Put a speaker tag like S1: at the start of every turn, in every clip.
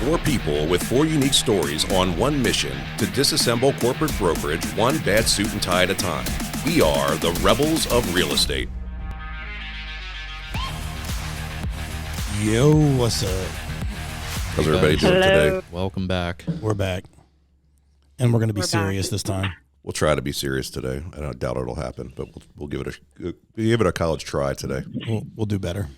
S1: Four people with four unique stories on one mission to disassemble corporate brokerage one bad suit and tie at a time. We are the Rebels of Real Estate.
S2: Yo, what's up?
S1: How's everybody doing today?
S3: Welcome back.
S2: We're back. And we're going to be serious this time.
S1: We'll try to be serious today. I don't doubt it'll happen, but we'll give it a college try today.
S2: We'll do better.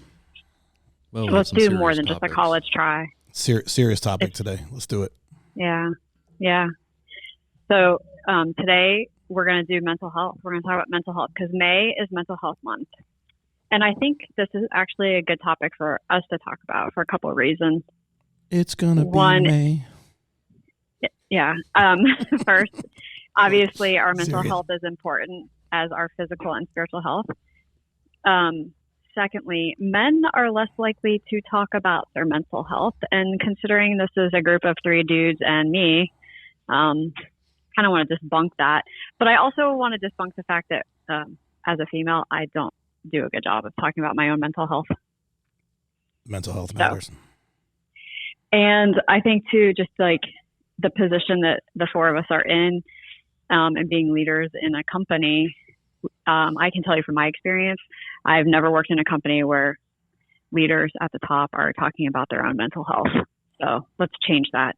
S3: Well,
S4: let's do more than
S3: topics.
S4: just a college try.
S2: Serious topic today. Let's do it.
S4: Yeah. So today we're going to do mental health. We're going to talk about mental health because May is Mental Health Month. And I think this is actually a good topic for us to talk about for a couple of reasons.
S2: It's going to be May.
S4: Yeah. First, obviously, our mental health is important as our physical and spiritual health. Secondly, men are less likely to talk about their mental health. And considering this is a group of three dudes and me, kind of want to debunk that. But I also want to debunk the fact that as a female, I don't do a good job of talking about my own mental health.
S2: Mental health matters.
S4: And I think, too, just like the position that the four of us are in and being leaders in a company, I can tell you from my experience, I've never worked in a company where leaders at the top are talking about their own mental health. So let's change that.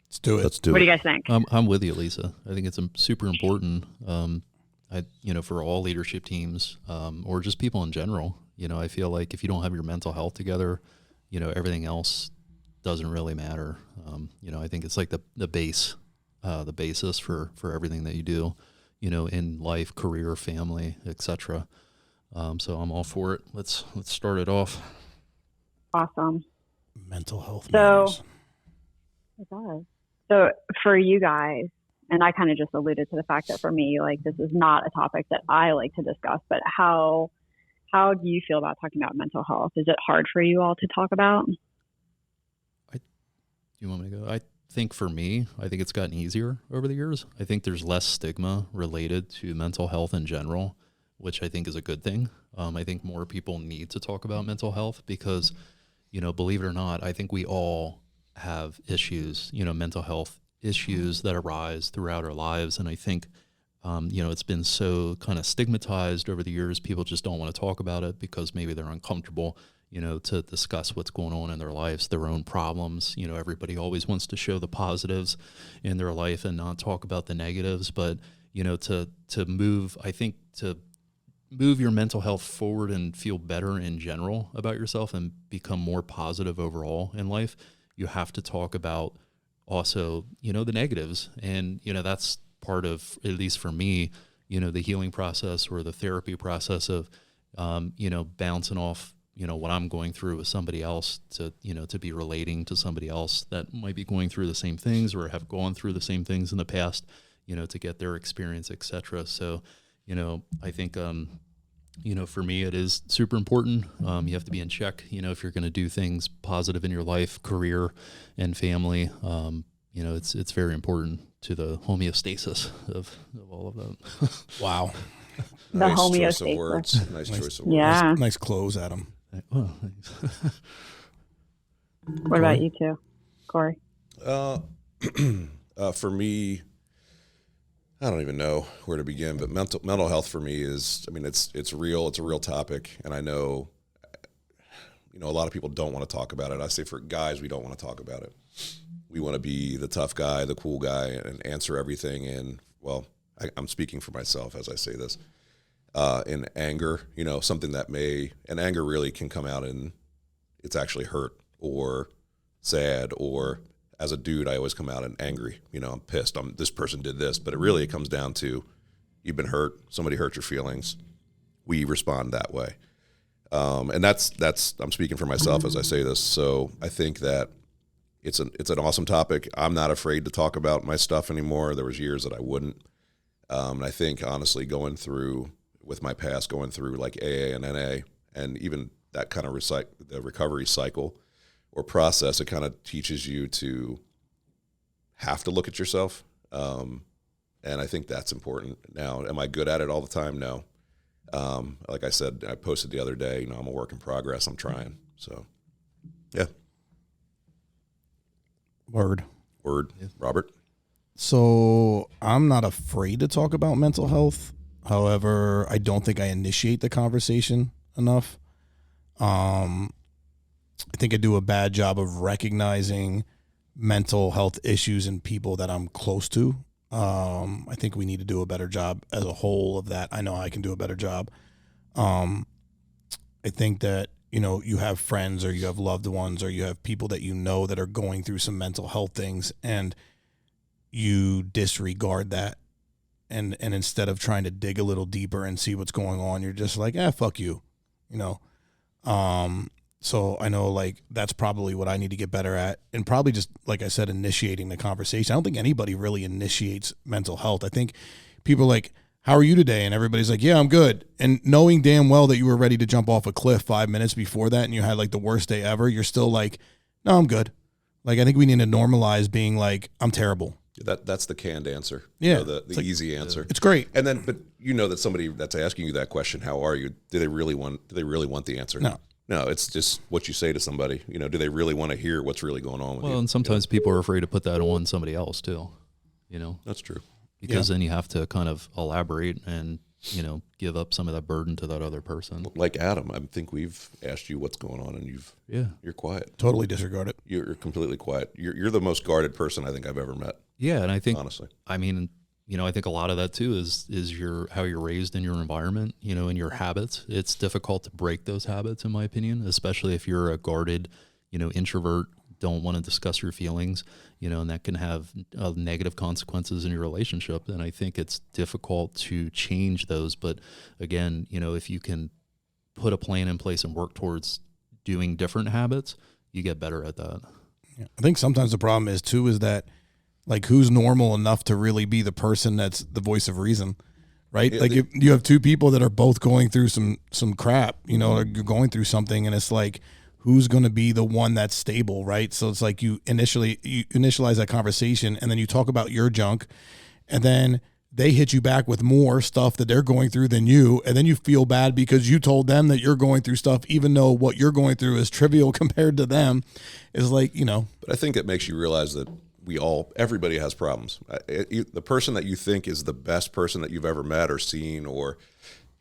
S2: Let's do it.
S4: What do you guys think?
S3: I'm with you, Lisa. I think it's super important, for all leadership teams or just people in general. I feel like if you don't have your mental health together, everything else doesn't really matter. I think it's like the basis for everything that you do, in life, career, family, etc. So I'm all for it. Let's start it off.
S4: Awesome.
S2: Mental health matters.
S4: It does. So for you guys, and I kind of just alluded to the fact that for me, like, this is not a topic that I like to discuss, but how do you feel about talking about mental health? Is it hard for you all to talk about?
S3: You want me to go? I think for me, I think it's gotten easier over the years. I think there's less stigma related to mental health in general, which I think is a good thing. I think more people need to talk about mental health because, believe it or not, I think we all have issues, mental health issues that arise throughout our lives. And I think, it's been so kind of stigmatized over the years. People just don't want to talk about it because maybe they're uncomfortable, to discuss what's going on in their lives, their own problems. Everybody always wants to show the positives in their life and not talk about the negatives. But, to move your mental health forward and feel better in general about yourself and become more positive overall in life, you have to talk about also, the negatives. And, that's part of, at least for me, the healing process or the therapy process of, bouncing off, what I'm going through with somebody else to be relating to somebody else that might be going through the same things or have gone through the same things in the past, to get their experience, et cetera. So, I think, for me, it is super important. You have to be in check, if you're going to do things positive in your life, career, and family. It's very important to the homeostasis of all of that.
S2: Wow.
S4: The
S1: Nice
S4: homeostasis.
S1: choice of words. Nice choice of words.
S4: Yeah.
S2: Nice clothes, Adam.
S3: Oh, thanks.
S4: What about you two, Corey?
S1: For me, I don't even know where to begin, but mental health for me is, it's real. It's a real topic. And I know, a lot of people don't want to talk about it. I say for guys, we don't want to talk about it. We want to be the tough guy, the cool guy, and answer everything. And, I'm speaking for myself as I say this, in anger, something that and anger really can come out in, it's actually hurt or sad, or as a dude, I always come out and angry. I'm pissed. This person did this, but it comes down to you've been hurt. Somebody hurt your feelings. We respond that way. And that's I'm speaking for myself as I say this. So I think that it's an awesome topic. I'm not afraid to talk about my stuff anymore. There was years that I wouldn't. And I think honestly, going through with my past, going through like AA and NA, and even that kind of the recovery cycle or process, it kind of teaches you to have to look at yourself. And I think that's important. Now, am I good at it all the time? No. Like I said, I posted the other day, I'm a work in progress. I'm trying. So, yeah.
S2: Word.
S1: Yeah. Robert?
S2: So I'm not afraid to talk about mental health. However, I don't think I initiate the conversation enough. I think I do a bad job of recognizing mental health issues in people that I'm close to. I think we need to do a better job as a whole of that. I know I can do a better job. I think that, you have friends or you have loved ones or you have people that that are going through some mental health things, and you disregard that. And instead of trying to dig a little deeper and see what's going on, you're just like, fuck you, So I know, like, that's probably what I need to get better at, and probably just, like I said, initiating the conversation. I don't think anybody really initiates mental health. I think people are like, how are you today? And everybody's like, yeah, I'm good. And knowing damn well that you were ready to jump off a cliff 5 minutes before that and you had like the worst day ever, you're still like, no, I'm good. Like, I think we need to normalize being like, I'm terrible.
S1: That's the canned answer.
S2: Yeah.
S1: The like, easy answer.
S2: It's great.
S1: And then, but that somebody that's asking you that question, how are you? Do they really want the answer?
S2: No.
S1: No, it's just what you say to somebody. Do they really want to hear what's really going on with you?
S3: Well, and sometimes people are afraid to put that on somebody else too,
S1: That's true.
S3: because then you have to kind of elaborate and, give up some of that burden to that other person.
S1: Like Adam, I think we've asked you what's going on, and you're quiet.
S2: Totally disregard it.
S1: You're completely quiet. You're the most guarded person I think I've ever met.
S3: Yeah, and I think,
S1: honestly,
S3: I mean, I think a lot of that too is how you're raised in your environment, and your habits. It's difficult to break those habits, in my opinion, especially if you're a guarded, introvert, don't want to discuss your feelings, and that can have negative consequences in your relationship. And I think it's difficult to change those. But again, if you can put a plan in place and work towards doing different habits, you get better at that.
S2: Yeah. I think sometimes the problem is that, like, who's normal enough to really be the person that's the voice of reason, right?
S1: Yeah,
S2: like, if you have two people that are both going through some crap, or you're going through something, and it's like, who's going to be the one that's stable, right? So it's like you initialize that conversation, and then you talk about your junk, and then they hit you back with more stuff that they're going through than you, and then you feel bad because you told them that you're going through stuff, even though what you're going through is trivial compared to them. Is like,
S1: But I think it makes you realize that everybody has problems. The person that you think is the best person that you've ever met or seen, or,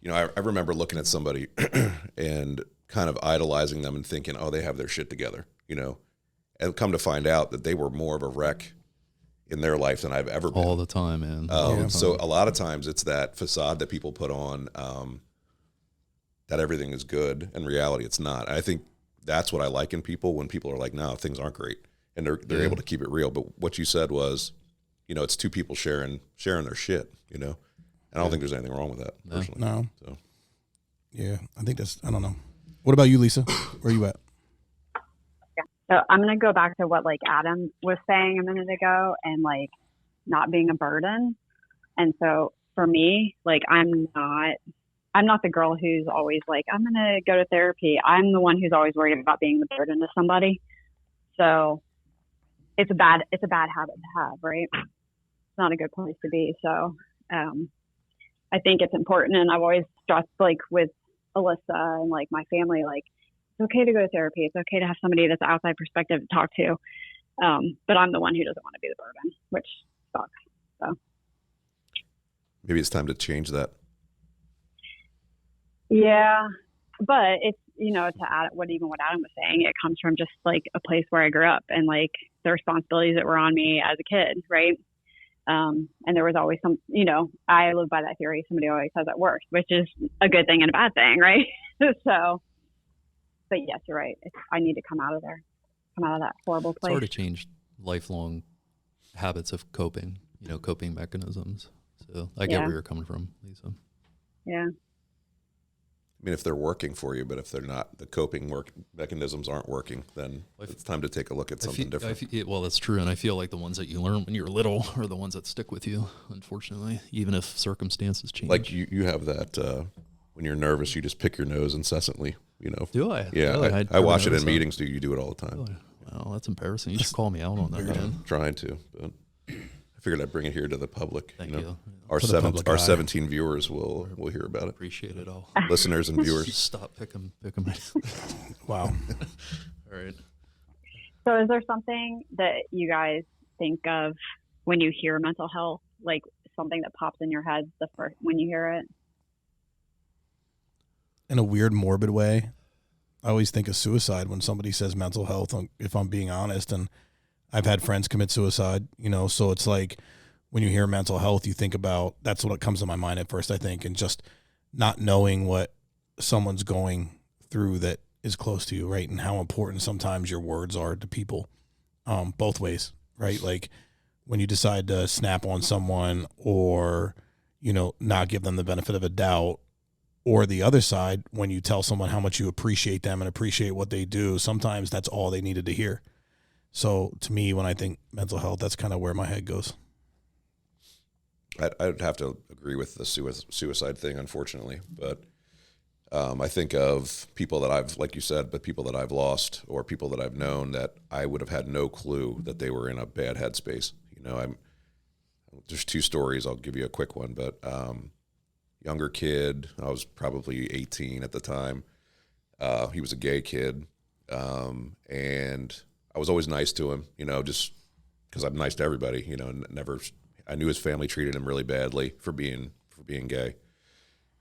S1: I remember looking at somebody and kind of idolizing them and thinking, oh, they have their shit together, and come to find out that they were more of a wreck in their life than I've ever been.
S3: All the time, man.
S1: So a lot of times it's that facade that people put on, that everything is good. In reality, it's not. I think that's what I like in people, when people are like, no, things aren't great. And they're able to keep it real. But what you said was, it's two people sharing their shit, And I don't think there's anything wrong with that, personally.
S2: No.
S1: So.
S2: Yeah, I think I don't know. What about you, Lisa? Where are you at?
S4: Yeah. So I'm going to go back to what, like, Adam was saying a minute ago, and, like, not being a burden. And so for me, like, I'm not the girl who's always like, I'm going to go to therapy. I'm the one who's always worried about being the burden to somebody. So it's a bad habit to have, right? It's not a good place to be. So I think it's important, and I've always stressed, like, with Alyssa and, like, my family, like, it's okay to go to therapy. It's okay to have somebody that's outside perspective to talk to. But I'm the one who doesn't want to be the burden, which sucks. So
S1: Maybe it's time to change that.
S4: Yeah, but it's, to add what Adam was saying, it comes from just, like, a place where I grew up, and, like, the responsibilities that were on me as a kid, right? And there was always I live by that theory. Somebody always says it works, which is a good thing and a bad thing, right? So, but yes, you're right. I need to come out of that horrible place.
S3: It's hard to change lifelong habits of coping, coping mechanisms. So I get where you're coming from, Lisa.
S4: Yeah.
S1: I mean, if they're working for you, but if they're not, the coping mechanisms aren't working, then it's time to take a look at something different.
S3: Well, that's true. And I feel like the ones that you learn when you're little are the ones that stick with you, unfortunately, even if circumstances change.
S1: Like you have that, when you're nervous, you just pick your nose incessantly,
S3: Do I?
S1: Yeah,
S3: really?
S1: I watch it in meetings. You do it all the time.
S3: Really? Well, that's embarrassing. You should call me out on that, man.
S1: I'm trying to, but I figured I'd bring it here to the public.
S3: Thank you.
S1: Our 17 viewers will hear about it.
S3: Appreciate it all.
S1: Listeners and viewers.
S3: Stop picking.
S2: Wow.
S3: All right.
S4: So is there something that you guys think of when you hear mental health, like something that pops in your head the first when you hear it?
S2: In a weird, morbid way, I always think of suicide when somebody says mental health, if I'm being honest. And I've had friends commit suicide, so it's like when you hear mental health, you think about, that's what comes to my mind at first, I think, and just not knowing what someone's going through that is close to you, right? And how important sometimes your words are to people, both ways, right? Like when you decide to snap on someone or, not give them the benefit of a doubt, or the other side, when you tell someone how much you appreciate them and appreciate what they do, sometimes that's all they needed to hear. So to me, when I think mental health, that's kind of where my head goes.
S1: I'd have to agree with the suicide thing, unfortunately. But I think of people that I've, like you said, but people that I've lost or people that I've known that I would have had no clue that they were in a bad headspace. There's two stories. I'll give you a quick one, but younger kid, I was probably 18 at the time. He was a gay kid, and I was always nice to him, just because I'm nice to everybody, never. I knew his family treated him really badly for being gay,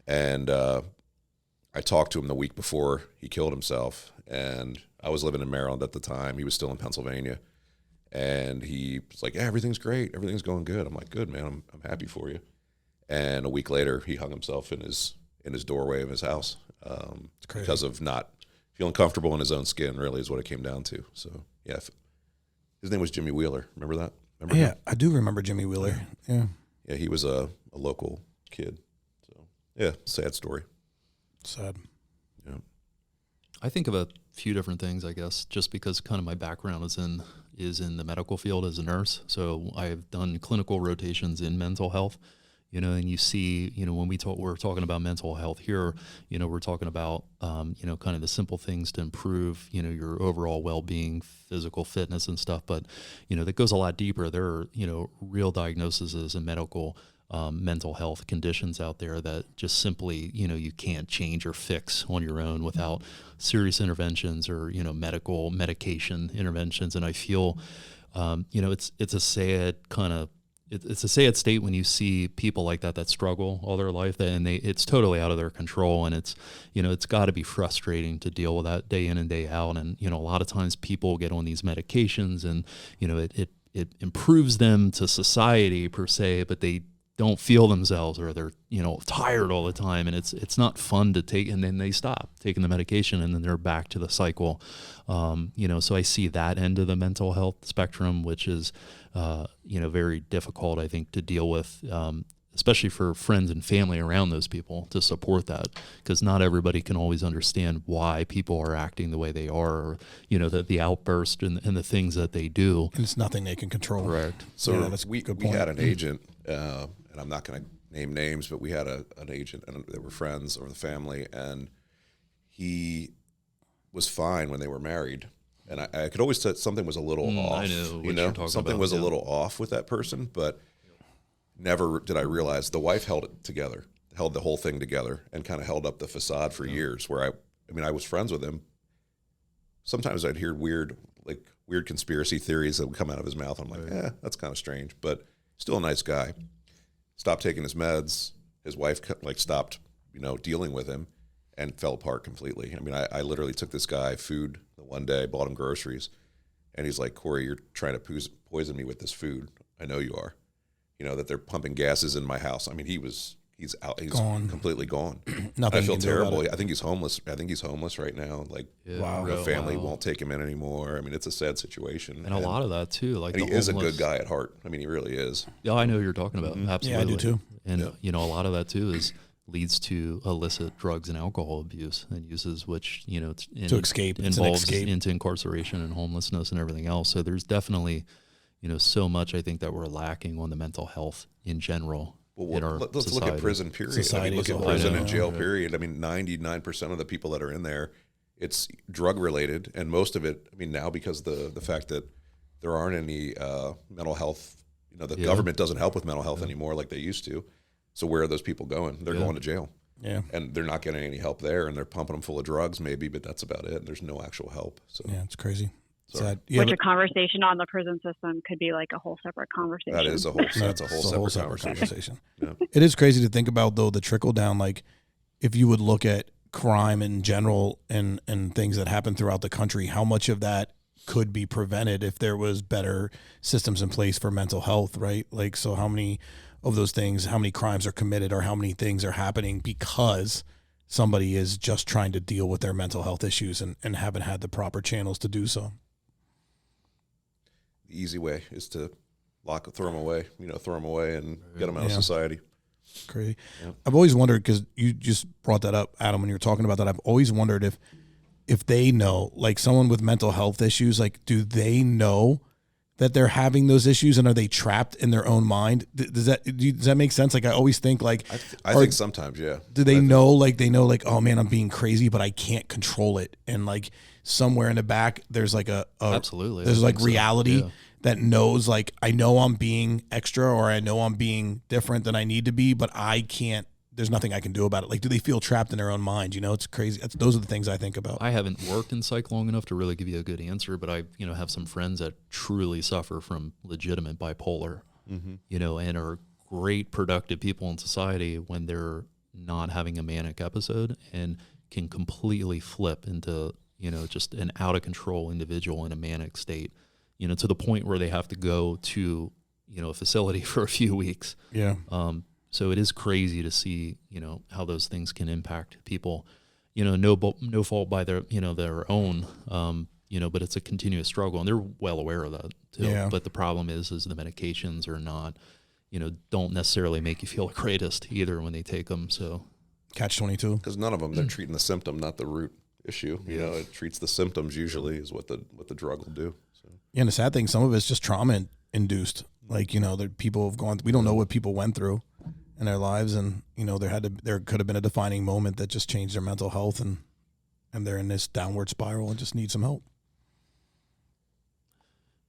S1: and I talked to him the week before he killed himself, and I was living in Maryland at the time. He was still in Pennsylvania, and he was like, "Yeah, everything's great, everything's going good." I'm like, "Good, man, I'm happy for you." And a week later, he hung himself in his doorway of his house because of not feeling comfortable in his own skin. Really, is what it came down to. So yeah, his name was Jimmy Wheeler. Remember that? Remember
S2: Yeah,
S1: him?
S2: I do remember Jimmy Wheeler. Yeah.
S1: Yeah, he was a local kid. So yeah, sad story.
S2: Sad.
S1: Yeah.
S3: I think of a few different things, I guess, just because kind of my background is in the medical field as a nurse. So I've done clinical rotations in mental health, and you see, when we're talking about mental health here, we're talking about, kind of the simple things to improve, your overall well-being, physical fitness and stuff. But, that goes a lot deeper. There are, real diagnoses and medical mental health conditions out there that just simply, you can't change or fix on your own without serious interventions or, medication interventions. And I feel, it's a sad kind of, it's a sad state when you see people like that struggle all their life, and it's totally out of their control. And it's, it's got to be frustrating to deal with that day in and day out. And, a lot of times people get on these medications and, it improves them to society per se, but they don't feel themselves, or they're, tired all the time, and it's not fun to take, and then they stop taking the medication and then they're back to the cycle. So I see that end of the mental health spectrum, which is, very difficult, I think, to deal with, especially for friends and family around those people to support that, because not everybody can always understand why people are acting the way they are, or, the outburst and the things that they do.
S2: And it's nothing they can control.
S3: Correct.
S1: So
S2: yeah, that's a
S1: we
S2: good point.
S1: had an agent, and I'm not going to name names, but we had an agent, and they were friends or the family, and he was fine when they were married. And I could always tell something was a little off.
S3: I know what you're talking
S1: something
S3: about,
S1: was
S3: yeah.
S1: a little off with that person, but never did I realize the wife held it together, held the whole thing together, and kind of held up the facade for years. Where I was friends with him. Sometimes I'd hear weird conspiracy theories that would come out of his mouth. I'm like, that's kind of strange, but still a nice guy. Stopped taking his meds. His wife stopped, dealing with him, and fell apart completely. I mean, I literally took this guy food the one day, bought him groceries, and he's like, "Corey, you're trying to poison me with this food. I know you are. That they're pumping gases in my house." I mean, he's out. He's
S2: gone.
S1: Completely gone.
S2: Nothing
S1: I
S2: you
S1: feel
S2: can do about
S1: terrible.
S2: it.
S1: I think he's homeless. I think he's homeless right now. Like,
S2: Wow.
S1: the family won't take him in anymore. I mean, it's a sad situation.
S3: And a lot of that too, like,
S1: And
S3: the
S1: he is a
S3: homeless-
S1: good guy at heart. I mean, he really is.
S3: Yeah, I know who you're talking about. Absolutely.
S2: Yeah, I do too.
S3: And
S1: Yeah.
S3: a lot of that too leads to illicit drugs and alcohol abuse and uses, which
S2: To escape. It's an
S3: involves
S2: escape.
S3: into incarceration and homelessness and everything else. So there's definitely so much, I think, that we're lacking on the mental health in general.
S1: Well,
S3: in our
S1: let's look
S3: society.
S1: at prison, period.
S2: Society
S1: look
S2: as
S1: at
S2: a whole.
S1: prison
S3: I know.
S1: and jail,
S3: Yeah.
S1: period. I mean, 99% of the people that are in there, it's drug related, and most of it, I mean, now because the fact that there aren't any mental health, the government doesn't help with mental health anymore like they used to. So where are those people going? They're going to jail.
S2: Yeah.
S1: And they're not getting any help there, and they're pumping them full of drugs maybe, but that's about it. There's no actual help. So
S2: Yeah, it's crazy.
S1: Sorry.
S4: Which a conversation on the prison system could be like a whole separate conversation.
S1: That is a whole separate conversation.
S2: Yeah. It is crazy to think about, though, the trickle down. Like, if you would look at crime in general and things that happen throughout the country, how much of that could be prevented if there was better systems in place for mental health, right? Like, so how many of those things, how many crimes are committed, or how many things are happening because somebody is just trying to deal with their mental health issues and haven't had the proper channels to do so?
S1: The easy way is to throw them away and get them out of society.
S2: Crazy.
S1: Yeah.
S2: I've always wondered, because you just brought that up, Adam, when you were talking about that, I've always wondered if they know, like someone with mental health issues, like, do they know that they're having those issues, and are they trapped in their own mind? Does that make sense? Like, I always think, like,
S1: I think sometimes, yeah.
S2: Do they know, like, oh man, I'm being crazy, but I can't control it. And like somewhere in the back, there's like
S3: absolutely,
S2: there's like reality that knows, like, I know I'm being extra, or I know I'm being different than I need to be, but I can't, there's nothing I can do about it. Like, do they feel trapped in their own mind? You know, it's crazy. Those are the things I think about.
S3: I haven't worked in psych long enough to really give you a good answer, but I, have some friends that truly suffer from legitimate bipolar, and are great productive people in society when they're not having a manic episode, and can completely flip into, just an out of control individual in a manic state, to the point where they have to go to, a facility for a few weeks.
S2: Yeah.
S3: So it is crazy to see, how those things can impact people, no fault by their, their own, but it's a continuous struggle, and they're well aware of that too.
S2: Yeah.
S3: But the problem is the medications are not, don't necessarily make you feel the greatest either when they take them. So
S2: Catch-22.
S1: Because none of them, they're treating the symptom, not the root issue. It treats the symptoms usually is what the drug will do. So.
S2: Yeah, and the sad thing, some of it's just trauma induced. Like, people have gone, we don't know what people went through in their lives, and there could have been a defining moment that just changed their mental health, and they're in this downward spiral and just need some help.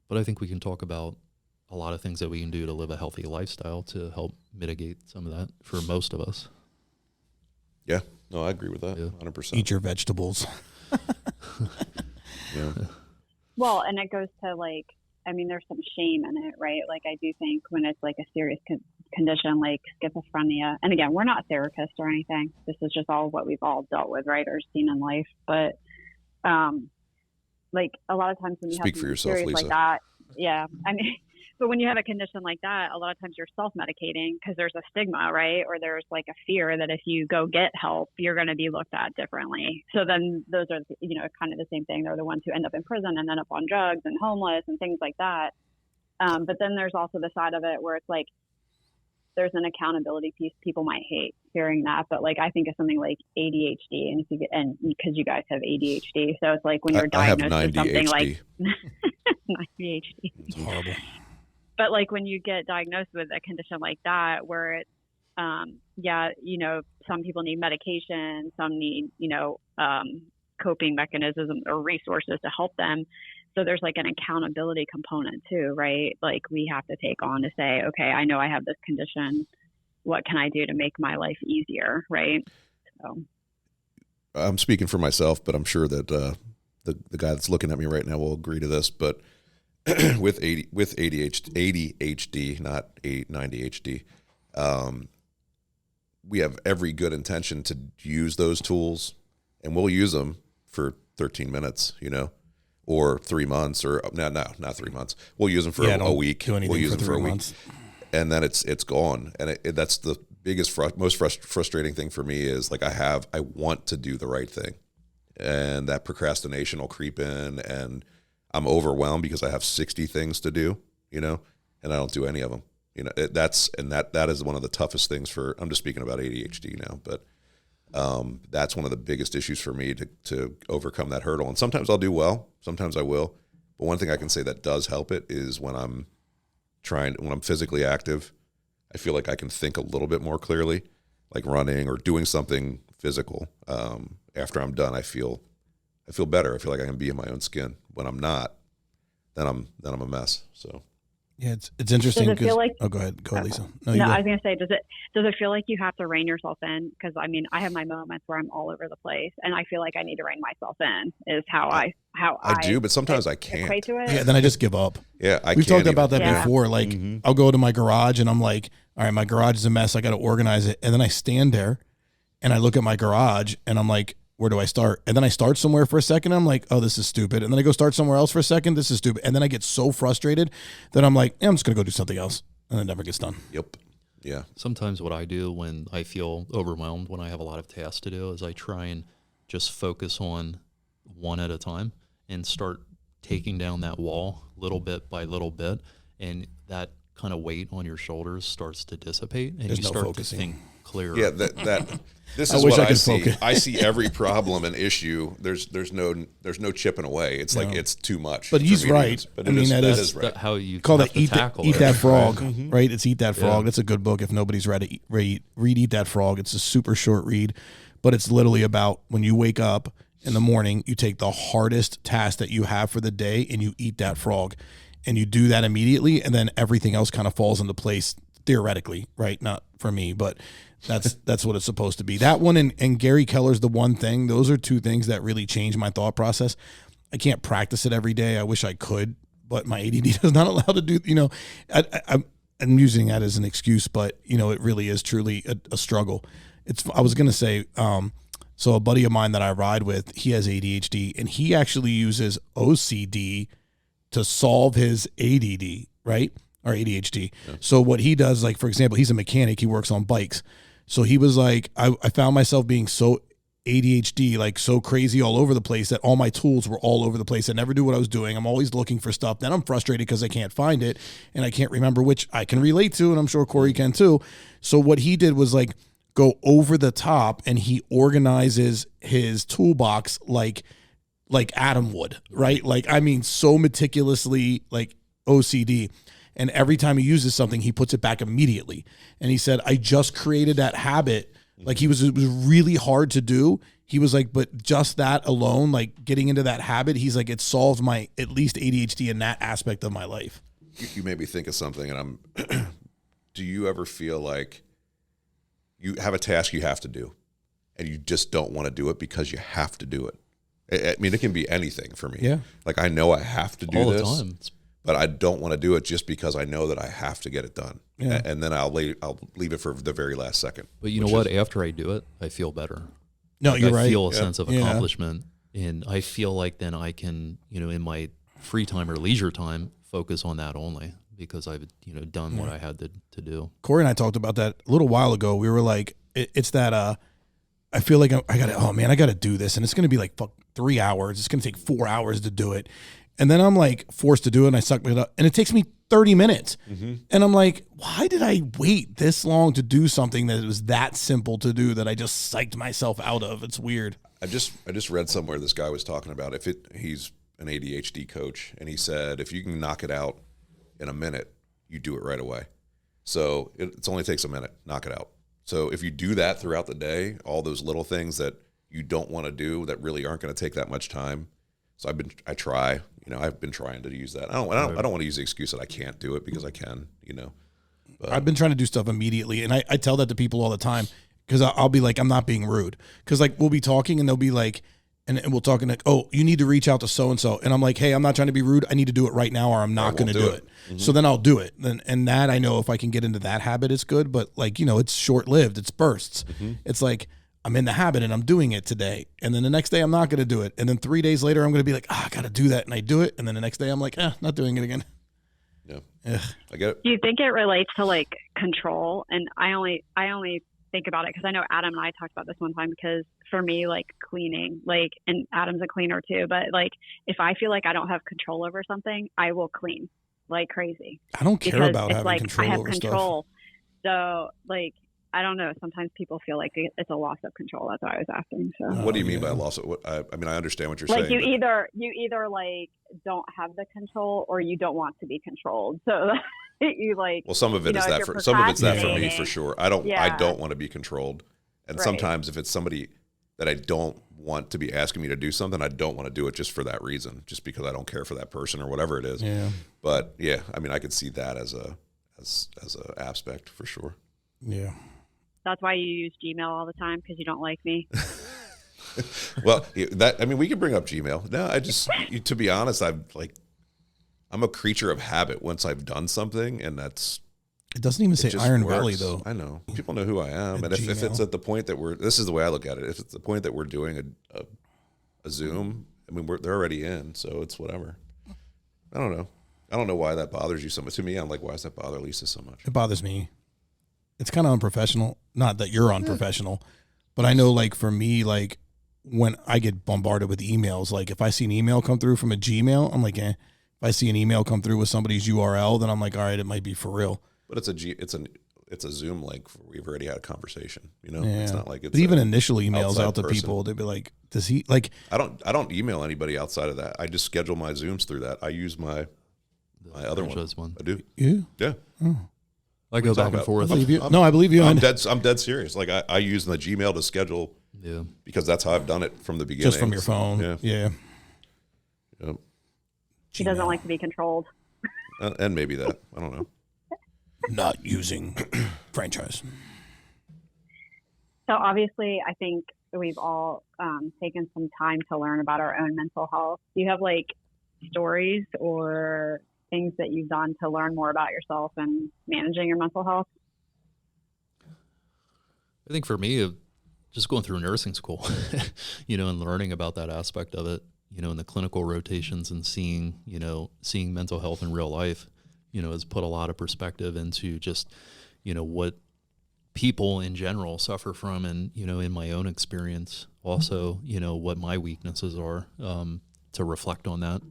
S3: But I think we can talk about a lot of things that we can do to live a healthy lifestyle to help mitigate some of that for most of us.
S1: Yeah, no, I agree with that. 100%.
S2: Eat your vegetables.
S1: Yeah.
S4: Well, and it goes to, like, I mean, there's some shame in it, right? Like, I do think when it's like a serious condition like schizophrenia, and again, we're not therapists or anything. This is just all what we've all dealt with, right, or seen in life. But like, a lot of times when you
S1: Speak
S4: have
S1: for yourself,
S4: serious
S1: Lisa.
S4: like that, I mean, but when you have a condition like that, a lot of times you're self-medicating because there's a stigma, right? Or there's like a fear that if you go get help, you're going to be looked at differently. So then those are, kind of the same thing. They're the ones who end up in prison and end up on drugs and homeless and things like that. But then there's also the side of it where it's like, there's an accountability piece. People might hate hearing that, but like, I think of something like ADHD, and because you guys have ADHD, so it's like when you're diagnosed with something like ADHD.
S2: It's horrible.
S4: But like when you get diagnosed with a condition like that, where it's, some people need medication, some need, coping mechanisms or resources to help them. So there's like an accountability component too, right? Like we have to take on to say, okay, I know I have this condition. What can I do to make my life easier, right? So
S1: I'm speaking for myself, but I'm sure that the guy that's looking at me right now will agree to this. But with ADHD, not ADHD, we have every good intention to use those tools, and we'll use them for 13 minutes, or 3 months, or not 3 months. We'll use them for a week. We'll use them for a week, and then it's gone. And that's the biggest, most frustrating thing for me is like I want to do the right thing, and that procrastination will creep in, and I'm overwhelmed because I have 60 things to do, and I don't do any of them. That is one of the toughest things I'm just speaking about ADHD now, but that's one of the biggest issues for me to overcome that hurdle. And sometimes I'll do well, sometimes I will. But one thing I can say that does help it is when I'm physically active, I feel like I can think a little bit more clearly, like running or doing something physical. After I'm done, I feel better. I feel like I can be in my own skin. When I'm not, then I'm a mess. So
S2: Yeah, it's interesting.
S4: Does it feel like?
S2: Go ahead, Lisa.
S4: No,
S2: you go.
S4: I was gonna say, does it feel like you have to rein yourself in? Because I mean, I have my moments where I'm all over the place, and I feel like I need to rein myself in. Is how I
S1: do, but sometimes I can't.
S4: Equate to it.
S2: Yeah, then I just give up.
S1: Yeah,
S2: We've talked about that
S4: Yeah.
S2: before. Like, I'll go to my garage and I'm like, all right, my garage is a mess. I got to organize it, and then I stand there, and I look at my garage, and I'm like, where do I start? And then I start somewhere for a second. I'm like, oh, this is stupid. And then I go start somewhere else for a second. This is stupid. And then I get so frustrated that I'm like, I'm just going to go do something else. And it never gets done.
S1: Yep. Yeah.
S3: Sometimes what I do when I feel overwhelmed, when I have a lot of tasks to do, is I try and just focus on one at a time and start taking down that wall little bit by little bit. And that kind of weight on your shoulders starts to dissipate, and
S2: There's
S3: you
S2: no
S3: start
S2: focusing.
S3: to think clearer.
S1: Yeah, that this
S2: I
S1: is
S2: wish
S1: what
S2: I
S1: I
S2: could
S1: see.
S2: focus.
S1: I see every problem and issue. There's no chipping away. It's like it's too much.
S2: But
S1: for
S2: he's
S1: me to
S2: right.
S1: use. But
S2: I mean, that is
S1: right.
S3: How you
S2: Call
S3: have
S2: that
S3: to
S2: eat
S3: tackle
S2: that, eat
S3: it.
S2: that frog,
S1: Mm-hmm.
S2: right? It's Eat That Frog.
S3: Yeah.
S2: That's a good book if nobody's read it. Read Eat That Frog. It's a super short read, but it's literally about when you wake up in the morning, you take the hardest task that you have for the day and you eat that frog, and you do that immediately, and then everything else kind of falls into place theoretically, right? Not for me, but that's what it's supposed to be. That one and Gary Keller's The One Thing. Those are two things that really change my thought process. I can't practice it every day. I wish I could, but my ADD does not allow to do, I'm using that as an excuse, but it really is truly a struggle. I was going to say, so a buddy of mine that I ride with, he has ADHD, and he actually uses OCD to solve his ADD, right? Or ADHD. Yeah. So what he does, like, for example, he's a mechanic. He works on bikes. So he was like, I found myself being so ADHD, like so crazy all over the place that all my tools were all over the place. I never do what I was doing. I'm always looking for stuff. Then I'm frustrated because I can't find it and I can't remember, which I can relate to, and I'm sure Corey can too. So what he did was like go over the top, and he organizes his toolbox like Adam would, right? Like, I mean, so meticulously, like OCD. And every time he uses something, he puts it back immediately. And he said, I just created that habit. Like, it was really hard to do. He was like, but just that alone, like getting into that habit, he's like, it solved my at least ADHD in that aspect of my life.
S1: You made me think of something, and do you ever feel like you have a task you have to do and you just don't want to do it because you have to do it? I mean, it can be anything for me.
S2: Yeah.
S1: Like, I know I have to do
S3: all
S1: this.
S3: the time.
S1: But I don't want to do it just because I know that I have to get it done.
S2: Yeah.
S1: And then I'll leave it for the very last second.
S3: But you know what? After I do it, I feel better.
S2: No,
S3: Like,
S2: you're
S3: I
S2: right.
S3: feel a sense of
S2: Yeah.
S3: accomplishment, and I feel like then I can, in my free time or leisure time, focus on that only because I've, done what I had to do.
S2: Corey and I talked about that a little while ago. We were like, it's that I feel like I got to do this, and it's going to be like 3 hours. It's going to take 4 hours to do it. And then I'm like forced to do it, and I suck it up, and it takes me 30 minutes. Mm-hmm. And I'm like, why did I wait this long to do something that was that simple to do that I just psyched myself out of? It's weird.
S1: I just read somewhere this guy was talking about he's an ADHD coach, and he said if you can knock it out in a minute, you do it right away. So it only takes a minute, knock it out. So if you do that throughout the day, all those little things that you don't want to do that really aren't going to take that much time. So I've been trying to use that. I don't want to use the excuse that I can't do it because I can, But
S2: I've been trying to do stuff immediately, and I tell that to people all the time because I'll be like, I'm not being rude, because like we'll be talking and they'll be like, and we'll talk and like, oh, you need to reach out to so and so, and I'm like, hey, I'm not trying to be rude. I need to do it right now, or I'm not going to do it. Mm-hmm. So then I'll do it. And that I know if I can get into that habit, it's good. But like it's short lived. It's bursts. Mm-hmm. It's like, I'm in the habit and I'm doing it today. And then the next day I'm not going to do it. And then 3 days later, I'm going to be like, I got to do that. And I do it. And then the next day I'm like, not doing it again.
S1: Yeah.
S2: Ugh.
S1: I get it.
S4: Do you think it relates to like control? And I only think about it because I know Adam and I talked about this one time, because for me, like cleaning, like, and Adam's a cleaner too, but like if I feel like I don't have control over something, I will clean like crazy.
S2: I don't care
S4: because
S2: about
S4: it's
S2: having
S4: like
S2: control
S4: I have
S2: over
S4: control. So like, I don't know. Sometimes people feel like it's a loss of control. That's what I was asking. So
S1: What do you mean by loss of what? I mean, I understand what you're
S4: like
S1: saying.
S4: you either like don't have the control or you don't want to be controlled. So you like.
S1: Well, some of it is that for some of it's that for me for sure. I don't want to be controlled, and sometimes if it's somebody that I don't want to be asking me to do something. I don't want to do it just for that reason, just because I don't care for that person or whatever it is.
S2: Yeah.
S1: But yeah, I mean, I could see that as a aspect for sure.
S2: Yeah.
S4: That's why you use Gmail all the time, because you don't like me.
S1: Well, I mean, we can bring up Gmail. No, to be honest, I'm a creature of habit once I've done something, and it
S2: doesn't even say Iron
S1: works.
S2: Valley though.
S1: I know. People know who I am. And if it's at the point that this is the way I look at it. If it's the point that we're doing a Zoom, I mean, they're already in, so it's whatever. I don't know. I don't know why that bothers you so much. To me, I'm like, why does that bother Lisa so much?
S2: It bothers me. It's kind of unprofessional. Not that you're unprofessional, but I know, like, for me, like, when I get bombarded with emails, like, if I see an email come through from a Gmail, I'm like, eh. If I see an email come through with somebody's URL, then I'm like, all right, it might be for real.
S1: But it's a Zoom link. We've already had a conversation. You know,
S2: Yeah.
S1: It's not like it's.
S2: But even initial emails
S1: outside
S2: out to
S1: person.
S2: people, they'd be like, does he like?
S1: I don't email anybody outside of that. I just schedule my Zooms through that. I use my other one. I do.
S2: You?
S1: Yeah.
S2: Oh.
S3: I go back and
S2: I
S3: forth.
S2: believe you. No, I believe you.
S1: I'm dead serious. Like I use the Gmail to schedule.
S3: Yeah.
S1: Because that's how I've done it from the beginning.
S2: Just from your phone.
S1: Yeah.
S2: Yeah.
S1: Yep.
S4: He doesn't like to be controlled.
S1: And maybe that. I don't know.
S2: Not using franchise.
S4: So obviously, I think we've all taken some time to learn about our own mental health. Do you have like stories or things that you've done to learn more about yourself and managing your mental health?
S3: I think for me, just going through nursing school, and learning about that aspect of it, in the clinical rotations and seeing mental health in real life, has put a lot of perspective into just, what people in general suffer from. And, in my own experience, also, what my weaknesses are, to reflect on that.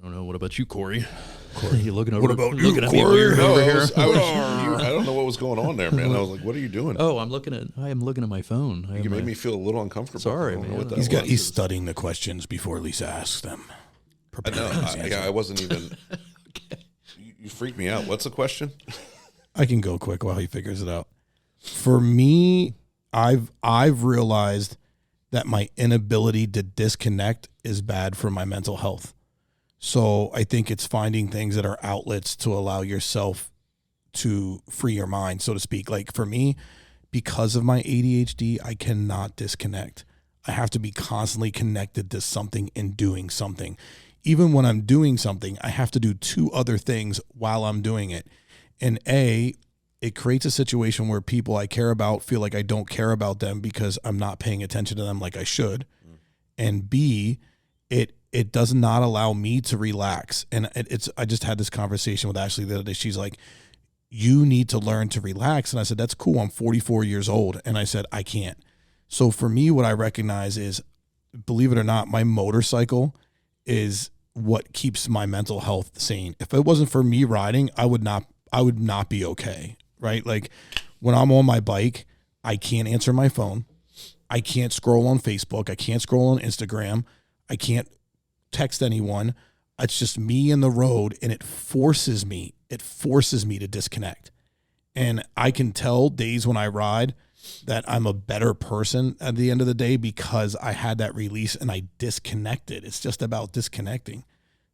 S3: I don't know. What about you, Corey? You looking over?
S2: What about you,
S3: looking at me
S2: Corey?
S3: weird
S1: No,
S3: over here?
S1: I don't know what was going on there, man. I was like, "What are you doing?"
S3: Oh, I am looking at my phone.
S1: You made me feel a little uncomfortable.
S3: Sorry,
S1: I don't know
S3: man.
S1: what that was.
S2: He's studying the questions before Lisa asks them.
S1: I know. I wasn't even.
S3: Okay.
S1: You freaked me out. What's the question?
S2: I can go quick while he figures it out. For me, I've realized that my inability to disconnect is bad for my mental health. So I think it's finding things that are outlets to allow yourself to free your mind, so to speak. Like for me, because of my ADHD, I cannot disconnect. I have to be constantly connected to something and doing something. Even when I'm doing something, I have to do two other things while I'm doing it. And it creates a situation where people I care about feel like I don't care about them because I'm not paying attention to them like I should. And B, it does not allow me to relax. And I just had this conversation with Ashley the other day. She's like, you need to learn to relax. And I said, that's cool. I'm 44 years old. And I said, I can't. So for me, what I recognize is, believe it or not, my motorcycle is what keeps my mental health sane. If it wasn't for me riding, I would not be okay. Right? Like when I'm on my bike, I can't answer my phone. I can't scroll on Facebook. I can't scroll on Instagram. I can't text anyone. It's just me in the road, and it forces me to disconnect. And I can tell days when I ride that I'm a better person at the end of the day because I had that release and I disconnected. It's just about disconnecting.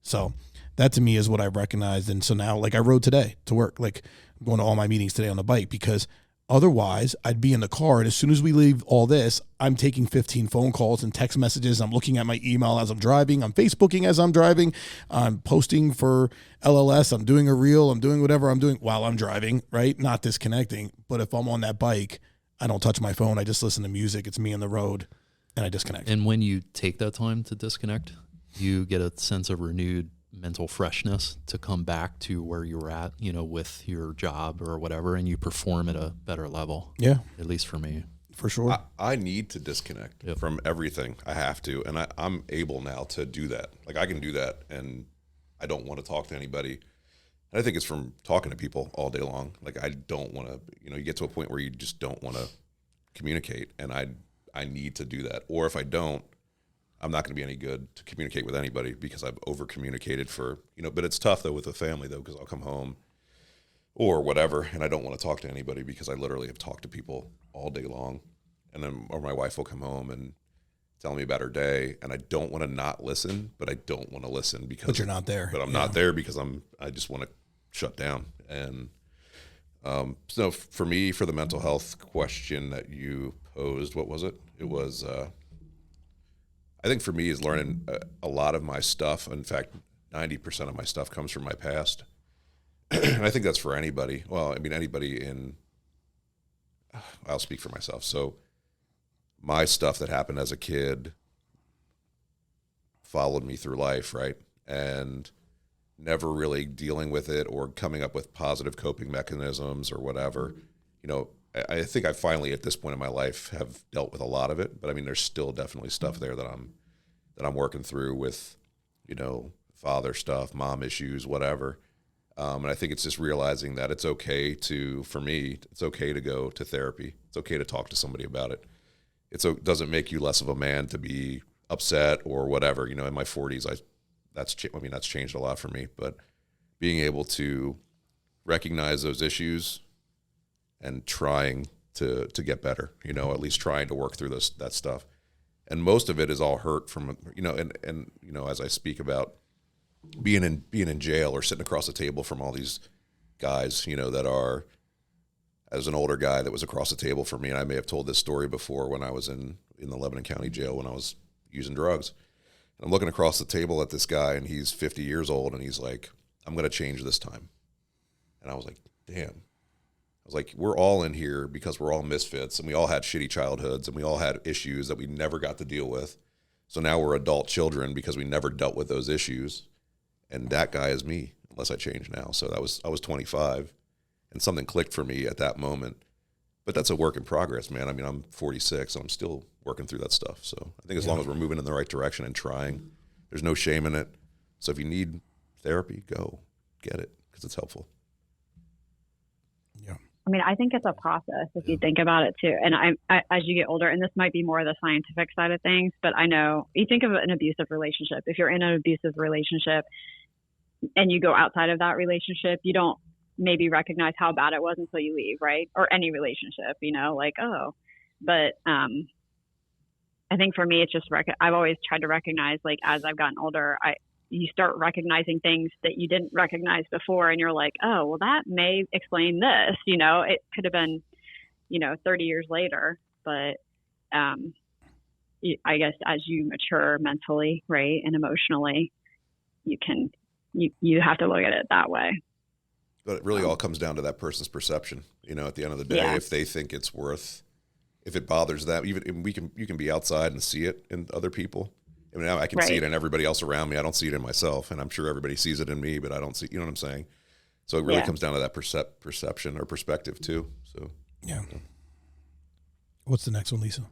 S2: So that to me is what I recognized. And so now, like I rode today to work, like I'm going to all my meetings today on the bike because otherwise I'd be in the car. And as soon as we leave all this, I'm taking 15 phone calls and text messages. I'm looking at my email as I'm driving. I'm Facebooking as I'm driving. I'm posting for LLS. I'm doing a reel. I'm doing whatever I'm doing while I'm driving, right? Not disconnecting. But if I'm on that bike, I don't touch my phone. I just listen to music. It's me on the road and I disconnect.
S3: And when you take that time to disconnect, you get a sense of renewed mental freshness to come back to where you were at, with your job or whatever, and you perform at a better level.
S2: Yeah.
S3: At least for me.
S2: For sure.
S1: I need to disconnect from everything. I have to. And I'm able now to do that. Like I can do that and I don't want to talk to anybody. And I think it's from talking to people all day long. Like I don't want to, you get to a point where you just don't want to communicate. And I need to do that. Or if I don't, I'm not going to be any good to communicate with anybody because I've over communicated for, but it's tough though with the family though, because I'll come home or whatever, and I don't want to talk to anybody because I literally have talked to people all day long. And then, or my wife will come home and tell me about her day, and I don't want to not listen, but I don't want to listen because
S2: But you're not there.
S1: But I'm not there because I just want to shut down. And so for me, for the mental health question that you posed, what was it? It was, I think for me is learning a lot of my stuff. In fact, 90% of my stuff comes from my past. And I think that's for anybody. Well, I mean, anybody I'll speak for myself. So my stuff that happened as a kid followed me through life, right? And never really dealing with it or coming up with positive coping mechanisms or whatever. You know, I think I finally at this point in my life have dealt with a lot of it, but I mean, there's still definitely stuff there that I'm working through with, you know, father stuff, mom issues, whatever. And I think it's just realizing that it's okay for me, it's okay to go to therapy. It's okay to talk to somebody about it. It doesn't make you less of a man to be upset or whatever. You know, in my 40s, that's changed a lot for me. But being able to recognize those issues and trying to get better, you know, at least trying to work through that stuff. And most of it is all hurt from, you know, and you know, as I speak about being in jail or sitting across the table from all these guys, you know, that are, as an older guy that was across the table from me, and I may have told this story before when I was in the Lebanon County Jail when I was using drugs. And I'm looking across the table at this guy, and he's 50 years old, and he's like, I'm going to change this time. And I was like, damn. I was like, we're all in here because we're all misfits, and we all had shitty childhoods, and we all had issues that we never got to deal with. So now we're adult children because we never dealt with those issues. And that guy is me, unless I change now. So I was 25, and something clicked for me at that moment. But that's a work in progress, man. I mean, I'm 46, and I'm still working through that stuff. So I think as long as we're moving in the right direction and trying, there's no shame in it. So if you need therapy, go get it because it's helpful.
S2: Yeah.
S4: I mean, I think it's a process if you think about it too. And I, as you get older, and this might be more of the scientific side of things, but I know you think of an abusive relationship. If you're in an abusive relationship and you go outside of that relationship, you don't maybe recognize how bad it was until you leave, right? Or any relationship, you know, like, oh, but I think for me, it's just, I've always tried to recognize, like, as I've gotten older, you start recognizing things that you didn't recognize before. And you're like, oh, well, that may explain this, you know, it could have been, you know, 30 years later, but I guess as you mature mentally, right, and emotionally, you have to look at it that way.
S1: But it really all comes down to that person's perception. You know, at the end of the day, if they think it's worth, if it bothers them, even you can be outside and see it in other people. I mean, I can see it in everybody else around me. I don't see it in myself, and I'm sure everybody sees it in me, but I don't see. You know what I'm saying? So it really comes down to that perception or perspective too. So
S2: yeah. What's the next one, Lisa?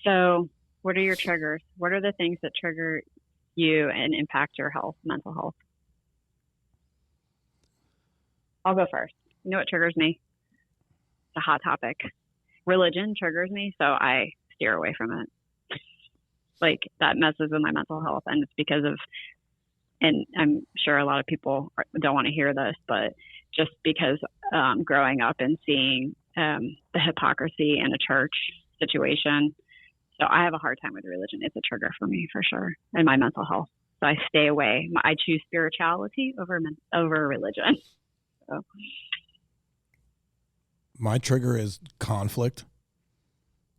S4: So, what are your triggers? What are the things that trigger you and impact your health, mental health? I'll go first. You know what triggers me? It's a hot topic. Religion triggers me, so I steer away from it. Like, that messes with my mental health, and it's because of, and I'm sure a lot of people don't want to hear this, but just because growing up and seeing the hypocrisy in a church situation. So I have a hard time with religion. It's a trigger for me for sure, and my mental health. So I stay away. I choose spirituality over religion. So.
S2: My trigger is conflict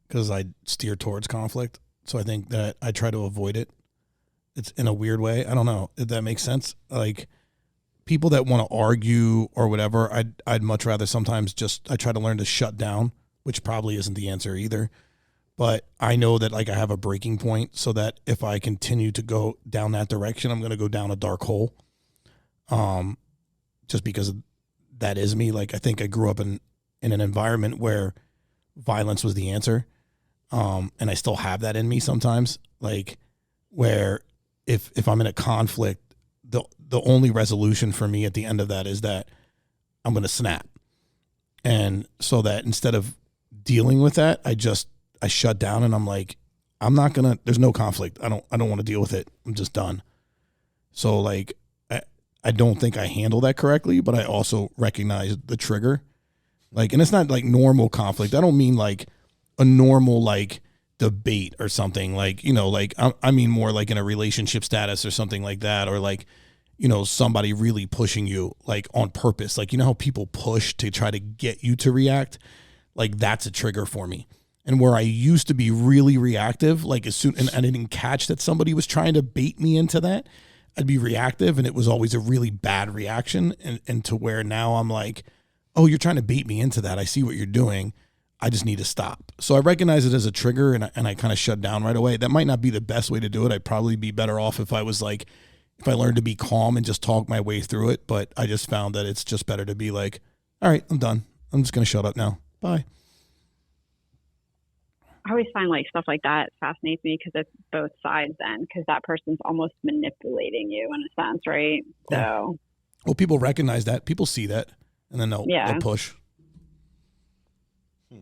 S2: because I steer towards conflict. So I think that I try to avoid it. It's in a weird way. I don't know if that makes sense. Like, people that want to argue or whatever, I'd much rather sometimes I try to learn to shut down, which probably isn't the answer either. But I know that, like, I have a breaking point so that if I continue to go down that direction, I'm going to go down a dark hole. Just because that is me. Like, I think I grew up in an environment where violence was the answer. And I still have that in me sometimes, like, where if I'm in a conflict, the only resolution for me at the end of that is that I'm going to snap. And so that instead of dealing with that, I shut down and I'm like, there's no conflict. I don't want to deal with it. I'm just done. So, like, I don't think I handle that correctly, but I also recognize the trigger. Like, and it's not like normal conflict. I don't mean like a normal like debate or something, like, you know, like I mean more like in a relationship status or something like that, or like, you know, somebody really pushing you like on purpose. Like, you know how people push to try to get you to react? Like, that's a trigger for me. And where I used to be really reactive, like as soon, and I didn't catch that somebody was trying to bait me into that, I'd be reactive, and it was always a really bad reaction. And to where now I'm like, oh, you're trying to bait me into that. I see what you're doing. I just need to stop. So I recognize it as a trigger, and I kind of shut down right away. That might not be the best way to do it. I'd probably be better off if I was like, if I learned to be calm and just talk my way through it. But I just found that it's just better to be like, all right, I'm done. I'm just going to shut up now. Bye.
S4: I always find like stuff like that fascinates me because it's both sides then, because that person's almost manipulating you in a sense, right? So,
S2: well, people recognize that. People see that, and then they'll push.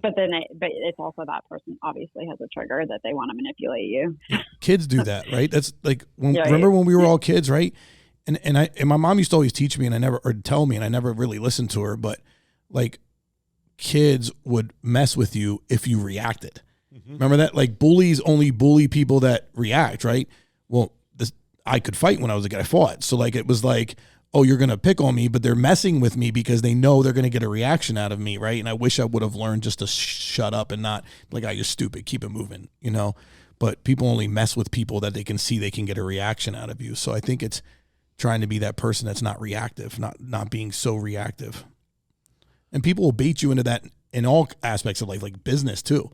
S4: But then, but it's also that person obviously has a trigger that they want to manipulate you.
S2: Kids do that, right? That's like remember when we were all kids, right? And my mom used to always teach me, or tell me, and I never really listened to her. But like, kids would mess with you if you reacted. Mm-hmm. Remember that? Like, bullies only bully people that react, right? Well, I could fight when I was a kid. I fought, so like it was like, oh, you're going to pick on me, but they're messing with me because they know they're going to get a reaction out of me, right? And I wish I would have learned just to shut up and not like, oh, you're stupid, keep it moving, you know? But people only mess with people that they can see they can get a reaction out of you. So I think it's trying to be that person that's not reactive, not being so reactive. And people will bait you into that in all aspects of life, like business too.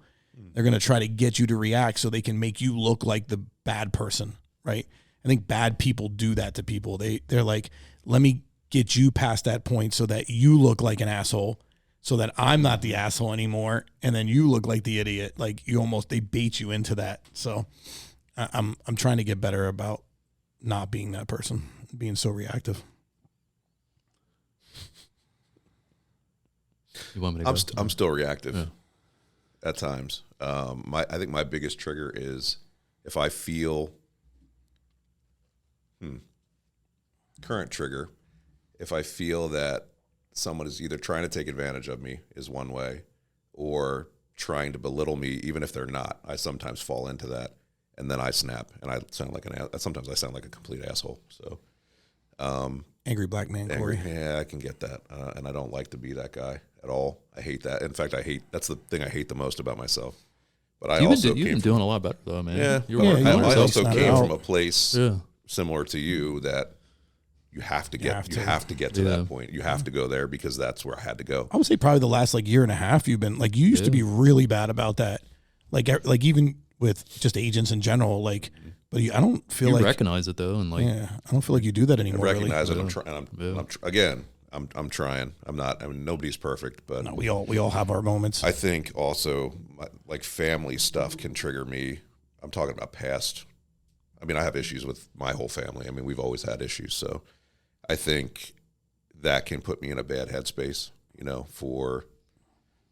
S2: They're going to try to get you to react so they can make you look like the bad person, right? I think bad people do that to people. They're like, let me get you past that point so that you look like an asshole, so that I'm not the asshole anymore, and then you look like the idiot. Like they bait you into that. So I'm trying to get better about not being that person, being so reactive.
S3: You want me to go?
S1: I'm still reactive at times. I think my biggest trigger is if I feel current trigger, if I feel that someone is either trying to take advantage of me is one way, or trying to belittle me, even if they're not. I sometimes fall into that, and then I snap, and I sound like sometimes I sound like a complete asshole. So,
S2: angry black man, Corey.
S1: Yeah, I can get that, and I don't like to be that guy at all. I hate that. In fact, that's the thing I hate the most about myself. But you've been
S3: doing a lot better though, man.
S1: Yeah, I also came from a place similar to you that you have to get to that point. You have to go there because that's where I had to go.
S2: I would say probably the last like year and a half you've been like, you used to be really bad about that. Like even with just agents in general, like, but I don't feel like
S3: recognize it though. And like,
S2: I don't feel like you do that anymore.
S1: I recognize
S2: really.
S1: it. I'm trying. Nobody's perfect, but
S2: no, we all have our moments.
S1: I think also like family stuff can trigger me. I'm talking about past. I mean, I have issues with my whole family. I mean, we've always had issues. So I think that can put me in a bad headspace, you know, for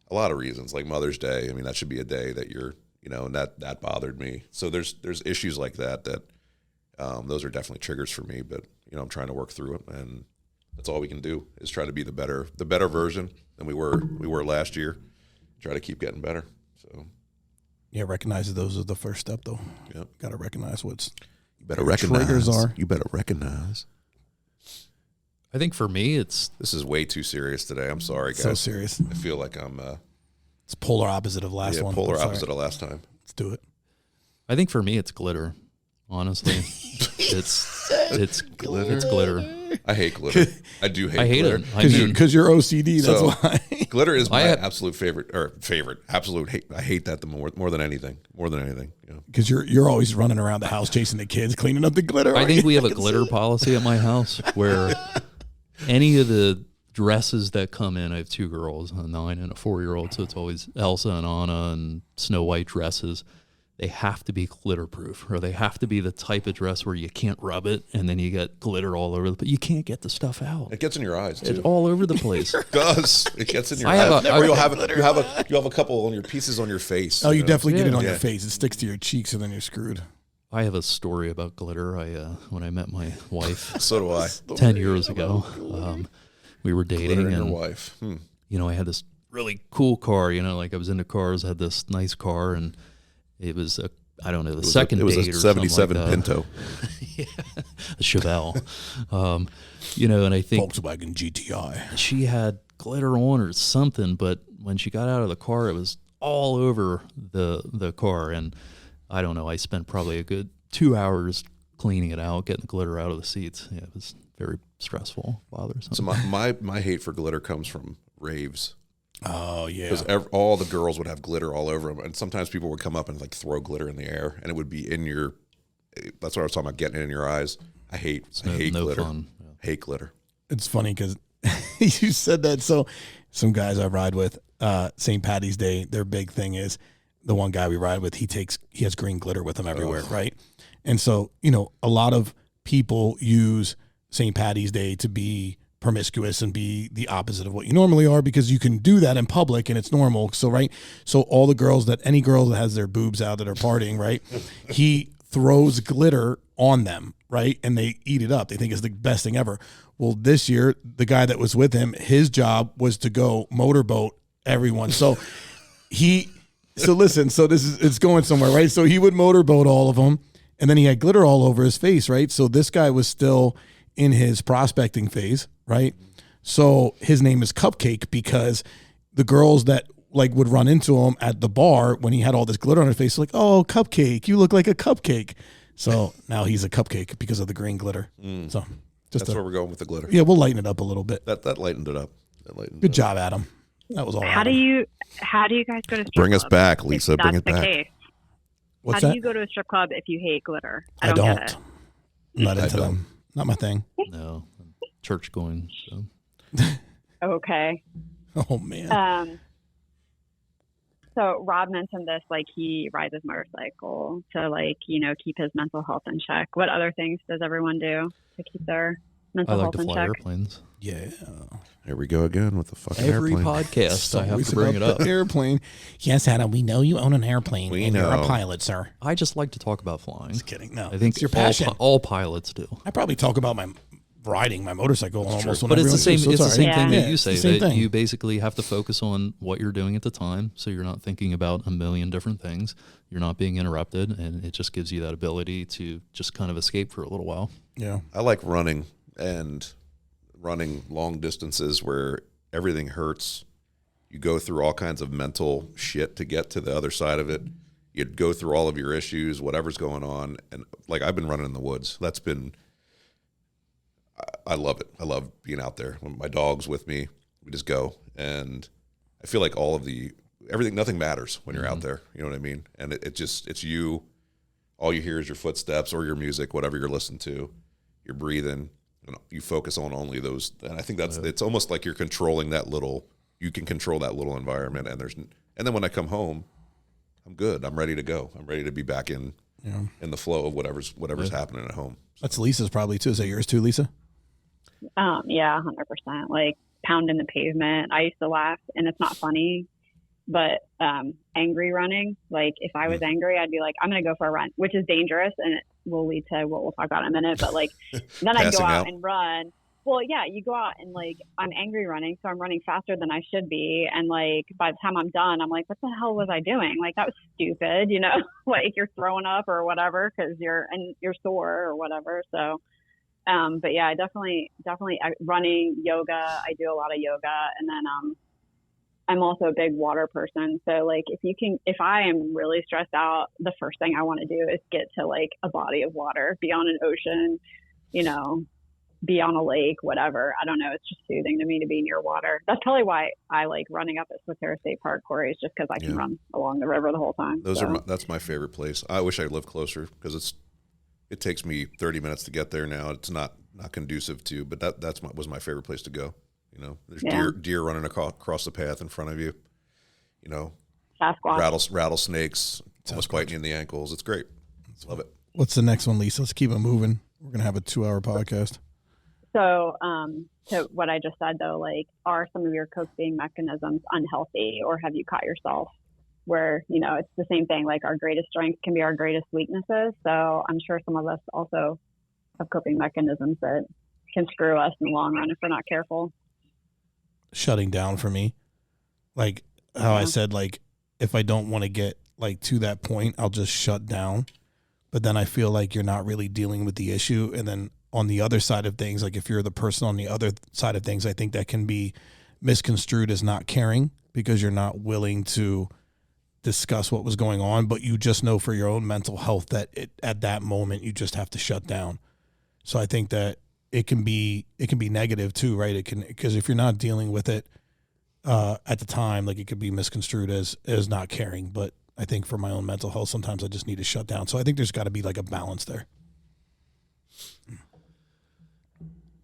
S1: a lot of reasons, like Mother's Day. I mean, that should be a day that you're, you know, and that bothered me. So there's issues like that those are definitely triggers for me, but you know, I'm trying to work through it, and that's all we can do is try to be the better version than we were last year. Try to keep getting better. So
S2: yeah, recognize those are the first step though. Yep. Got to recognize what's
S1: triggers are. You better recognize.
S3: I think for me,
S1: this is way too serious today. I'm sorry, guys.
S2: So serious.
S1: I feel like I'm.
S2: It's polar opposite of last one.
S1: Polar opposite of last time.
S2: Let's do it.
S3: I think for me, it's glitter. Honestly, it's glitter. It's glitter.
S1: I hate glitter. I do hate.
S3: I hate
S1: glitter.
S3: it
S2: because you're OCD. That's why.
S1: Glitter is my absolute favorite. Absolute hate. I hate that more than anything. More than anything.
S2: Because you're always running around the house chasing the kids, cleaning up the glitter.
S3: I think we have a glitter policy at my house where any of the dresses that come in, I have 2 girls, a 9 and a 4-year-old, so it's always Elsa and Anna and Snow White dresses. They have to be glitter proof, or they have to be the type of dress where you can't rub it and then you get glitter all over but you can't get the stuff out.
S1: It gets in your eyes too.
S3: It's all over the place.
S1: It does. It gets in your eyes. Or you have a couple on your pieces on your face.
S2: Oh, you definitely get it on your face. It sticks to your cheeks and then you're screwed.
S3: I have a story about glitter. When I met my wife
S1: So do I.
S3: 10 years ago, we were dating,
S1: Glitter and
S3: and
S1: your wife.
S3: I had this really cool car. Like I was into cars, had this nice car, and it was the second date
S1: It was a
S3: or something
S1: 77
S3: like that.
S1: Pinto.
S3: Yeah, a Chevelle. And I think
S2: Volkswagen GTI.
S3: she had glitter on or something, but when she got out of the car, it was all over the car, and I don't know. I spent probably a good 2 hours cleaning it out, getting the glitter out of the seats. Yeah, it was very stressful, bothersome.
S1: So my hate for glitter comes from raves.
S2: Oh, yeah.
S1: Because all the girls would have glitter all over them, and sometimes people would come up and like throw glitter in the air, and it would be in your. That's what I was talking about, getting it in your eyes. I hate glitter.
S3: Fun. Yeah.
S1: Hate glitter.
S2: It's funny because you said that. So some guys I ride with, St. Patty's Day, their big thing is the one guy we ride with, he has green glitter with him everywhere, right? And so, a lot of people use St. Patty's Day to be promiscuous and be the opposite of what you normally are, because you can do that in public and it's normal. So, right. So all any girl that has their boobs out that are partying, right. He throws glitter on them. Right. And they eat it up. They think it's the best thing ever. Well, this year, the guy that was with him, his job was to go motorboat everyone. So it's going somewhere, right? So he would motorboat all of them, and then he had glitter all over his face, right? So this guy was still in his prospecting phase, right? So his name is Cupcake, because the girls that would run into him at the bar when he had all this glitter on his face, like, "Oh, Cupcake, you look like a cupcake." So now he's a cupcake because of the green glitter. So
S1: that's where we're going with the glitter.
S2: Yeah, we'll lighten it up a little bit.
S1: That lightened it up.
S2: Good job, Adam. That was all.
S4: How do you guys go to strip
S1: Bring us
S4: clubs
S1: back, Lisa.
S4: if
S1: Bring
S4: that's
S1: it back.
S4: the case?
S2: What's
S4: How
S2: that?
S4: do you go to a strip club if you hate glitter?
S2: I
S4: don't.
S2: don't.
S4: Get it.
S2: I'm not
S1: I
S2: into
S1: don't.
S2: them. Not my thing.
S3: No, I'm church going. So
S4: Okay.
S2: Oh man.
S4: So Rob mentioned this, he rides his motorcycle to keep his mental health in check. What other things does everyone do to keep their
S3: I
S4: mental
S3: like
S4: health
S3: to
S4: in
S3: fly
S4: check?
S3: airplanes.
S2: Yeah.
S1: Here we go again with the fucking
S3: Every
S1: airplane.
S3: podcast, I have
S2: Always
S3: to bring it
S2: about
S3: up.
S2: the airplane. Yes, Adam, we know you own an airplane.
S1: We
S2: and You're a
S1: know.
S2: pilot, sir.
S3: I just like to talk about flying.
S2: Just kidding. No,
S3: I think
S2: it's your passion.
S3: all pilots do.
S2: I probably talk about my riding my motorcycle almost
S3: But it's the same.
S2: So
S3: It's the same
S2: all right.
S3: thing
S4: Yeah.
S3: that you say.
S2: it's the same
S3: That
S2: thing.
S3: you basically have to focus on what you're doing at the time, so you're not thinking about a million different things. You're not being interrupted, and it just gives you that ability to just kind of escape for a little while.
S2: Yeah.
S1: I like running long distances where everything hurts. You go through all kinds of mental shit to get to the other side of it. You'd go through all of your issues, whatever's going on. And I've been running in the woods. I love it. I love being out there. When my dog's with me, we just go. And I feel like nothing matters when you're out there. You know what I mean? And it's you. All you hear is your footsteps or your music, whatever you're listening to. You're breathing. And you focus on only those. And I think it's almost like you're controlling you can control that little environment. And then when I come home, I'm good. I'm ready to go. I'm ready to be back in the flow of whatever's happening at home.
S2: That's Lisa's probably too. Is that yours too, Lisa?
S4: Yeah, 100%. Pounding the pavement. I used to laugh, and it's not funny, but angry running. If I was angry, I'd be like, I'm going to go for a run, which is dangerous, and it will lead to what we'll talk about in a minute. But then I'd go out and run. Well, yeah, you go out and I'm angry running, so I'm running faster than I should be. And by the time I'm done, I'm like, what the hell was I doing? That was stupid, you're throwing up or whatever because you're sore or whatever. So, but yeah, I definitely running, yoga. I do a lot of yoga, and then I'm also a big water person. So if I am really stressed out, the first thing I want to do is get to a body of water, be on an ocean, be on a lake, whatever. I don't know. It's just soothing to me to be near water. That's probably why I like running up at Switzerland State Park, Corey, is just because I can run along the river the whole time.
S1: That's my favorite place. I wish I lived closer because it takes me 30 minutes to get there now. It's not conducive to, but was my favorite place to go. There's deer running across the path in front of you.
S4: Sasquatch.
S1: Rattlesnakes almost biting you in the ankles. It's great. Love it.
S2: What's the next one, Lisa? Let's keep it moving. We're gonna have a 2-hour podcast.
S4: So, to what I just said though, are some of your coping mechanisms unhealthy, or have you caught yourself where, you know, it's the same thing. Like our greatest strengths can be our greatest weaknesses. So I'm sure some of us also have coping mechanisms that can screw us in the long run if we're not careful.
S2: Shutting down for me, like how I said, like if I don't want to get like to that point, I'll just shut down. But then I feel like you're not really dealing with the issue. And then on the other side of things, like if you're the person on the other side of things, I think that can be misconstrued as not caring because you're not willing to discuss what was going on, but you just know for your own mental health that at that moment you just have to shut down. So I think that it can be negative too, right? It can, because if you're not dealing with it at the time, like it could be misconstrued as not caring. But I think for my own mental health, sometimes I just need to shut down. So I think there's got to be like a balance there.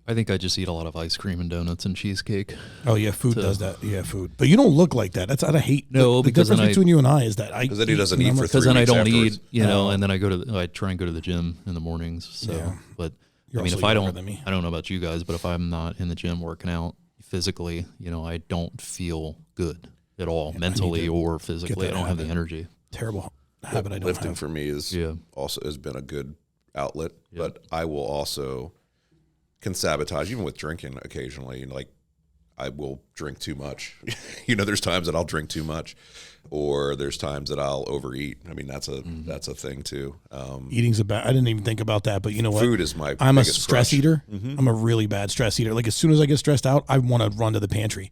S3: I think I just eat a lot of ice cream and donuts and cheesecake.
S2: Oh yeah, food does that. Yeah, food. But you don't look like that. That's I hate.
S3: No,
S2: the
S3: because
S2: difference between you and I is that
S1: because then he doesn't eat for 3 weeks
S3: because then I don't
S1: afterwards.
S3: eat, you know, and then I try and go to the gym in the mornings. So,
S2: Yeah.
S3: but
S2: You're
S3: I mean,
S2: also
S3: if I
S2: younger
S3: don't,
S2: than me.
S3: I don't know about you guys, but if I'm not in the gym working out physically, you know, I don't feel good at all, mentally or physically. I don't have the energy.
S2: Terrible habit I don't
S1: Lifting
S2: have.
S1: for me is also has been a good outlet, but I will also can sabotage even with drinking occasionally. You know, like I will drink too much. You know, there's times that I'll drink too much, or there's times that I'll overeat. I mean, that's a thing too.
S2: Eating's a bad. I didn't even think about that, but you know what?
S1: Food is my.
S2: I'm a
S1: biggest
S2: stress
S1: crutch.
S2: eater. I'm a really bad stress eater. Like as soon as I get stressed out, I want to run to the pantry,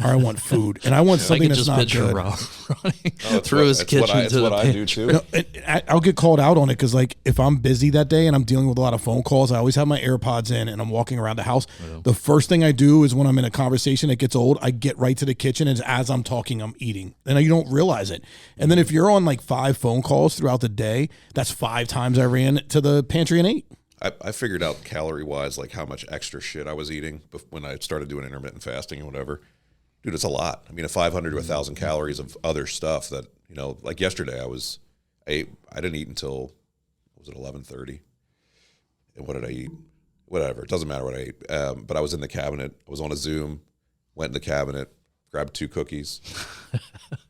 S2: or I want food, and I want something that's not good.
S3: Rob running through his kitchen
S1: It's
S3: to
S1: what
S3: the
S1: I do
S3: pantry.
S1: too.
S2: You know, I'll get called out on it because, like, if I'm busy that day and I'm dealing with a lot of phone calls, I always have my AirPods in and I'm walking around the house. The first thing I do is when I'm in a conversation that gets old, I get right to the kitchen, and as I'm talking, I'm eating, and you don't realize it. And then if you're on like 5 phone calls throughout the day, that's 5 times I ran to the pantry and ate.
S1: I figured out calorie wise, like how much extra shit I was eating when I started doing intermittent fasting and whatever. Dude, it's a lot. I mean, 500 to 1,000 calories of other stuff that, you know, like yesterday I didn't eat until, was it 11:30? And what did I eat? Whatever. It doesn't matter what I ate. But I was in the cabinet. I was on a Zoom, went in the cabinet, grabbed 2 cookies.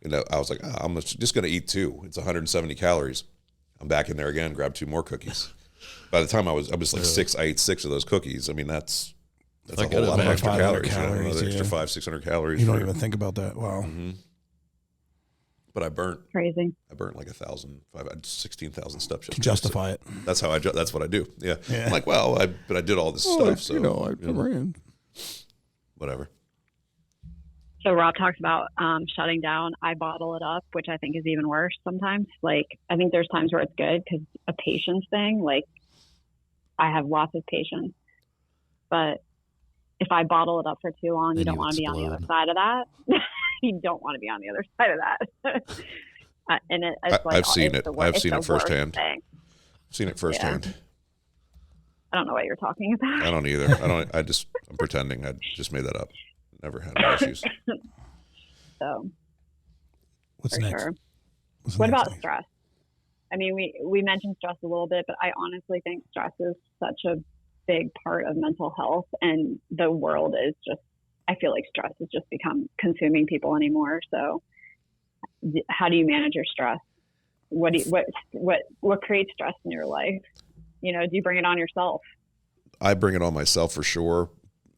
S1: You know, I was like, I'm just going to eat 2. It's 170 calories. I'm back in there again, grabbed 2 more cookies. By the time I was like 6, I ate 6 of those cookies. I mean, that's a whole lot of extra
S2: 500
S1: calories.
S2: calories,
S1: Extra
S2: yeah.
S1: 500-600 calories.
S2: You don't even think about that. Wow.
S1: But I burnt
S4: Crazy.
S1: like 16,000 steps.
S2: To justify it.
S1: That's how that's what I do. Yeah.
S2: Yeah.
S1: I'm like, well, but I did all this stuff. So,
S2: I ran.
S1: whatever.
S4: So Rob talks about shutting down. I bottle it up, which I think is even worse sometimes. Like, I think there's times where it's good because a patience thing, like I have lots of patience, but if I bottle it up for too long, you don't want to be on the other side of that. You don't want to be on the other side of that. And it's like,
S1: I've seen it. I've seen it firsthand.
S4: Thing.
S1: Seen it firsthand.
S4: Yeah. I don't know what you're talking about.
S1: I don't either. I'm pretending. I just made that up. Never had any issues.
S4: So,
S2: What's
S4: for
S2: next?
S4: sure.
S2: What's
S4: What
S2: next
S4: about
S2: thing?
S4: stress? I mean, we mentioned stress a little bit, but I honestly think stress is such a big part of mental health, and the world is just, I feel like stress has just become consuming people anymore. So how do you manage your stress? What creates stress in your life? You know, do you bring it on yourself?
S1: I bring it on myself for sure.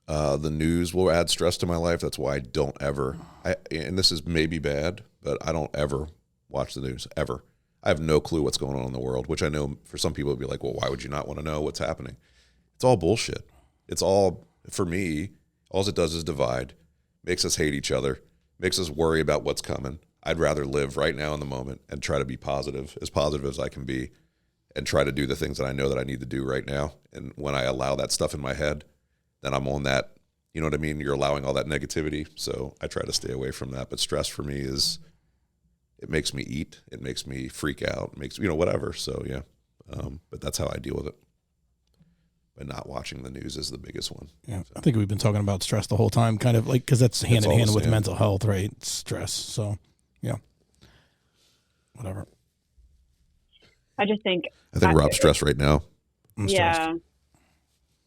S1: The news will add stress to my life. That's why I don't ever, and this is maybe bad, but I don't ever watch the news, ever. I have no clue what's going on in the world, which I know for some people would be like, well, why would you not want to know what's happening? It's all bullshit. It's all, for me, all it does is divide, makes us hate each other, makes us worry about what's coming. I'd rather live right now in the moment and try to be positive as I can be, and try to do the things that I know that I need to do right now. And when I allow that stuff in my head, then I'm on that, you know what I mean? You're allowing all that negativity. So I try to stay away from that. But stress for me is, it makes me eat. It makes me freak out. It makes, whatever. So yeah. But that's how I deal with it. But not watching the news is the biggest one.
S2: Yeah, I think we've been talking about stress the whole time, kind of like, because that's hand in
S1: all
S2: hand
S1: the
S2: with
S1: same.
S2: mental health, right? Stress. So, yeah, whatever.
S4: I just think.
S1: I think Rob's stressed right now.
S2: I'm stressed.
S4: Yeah.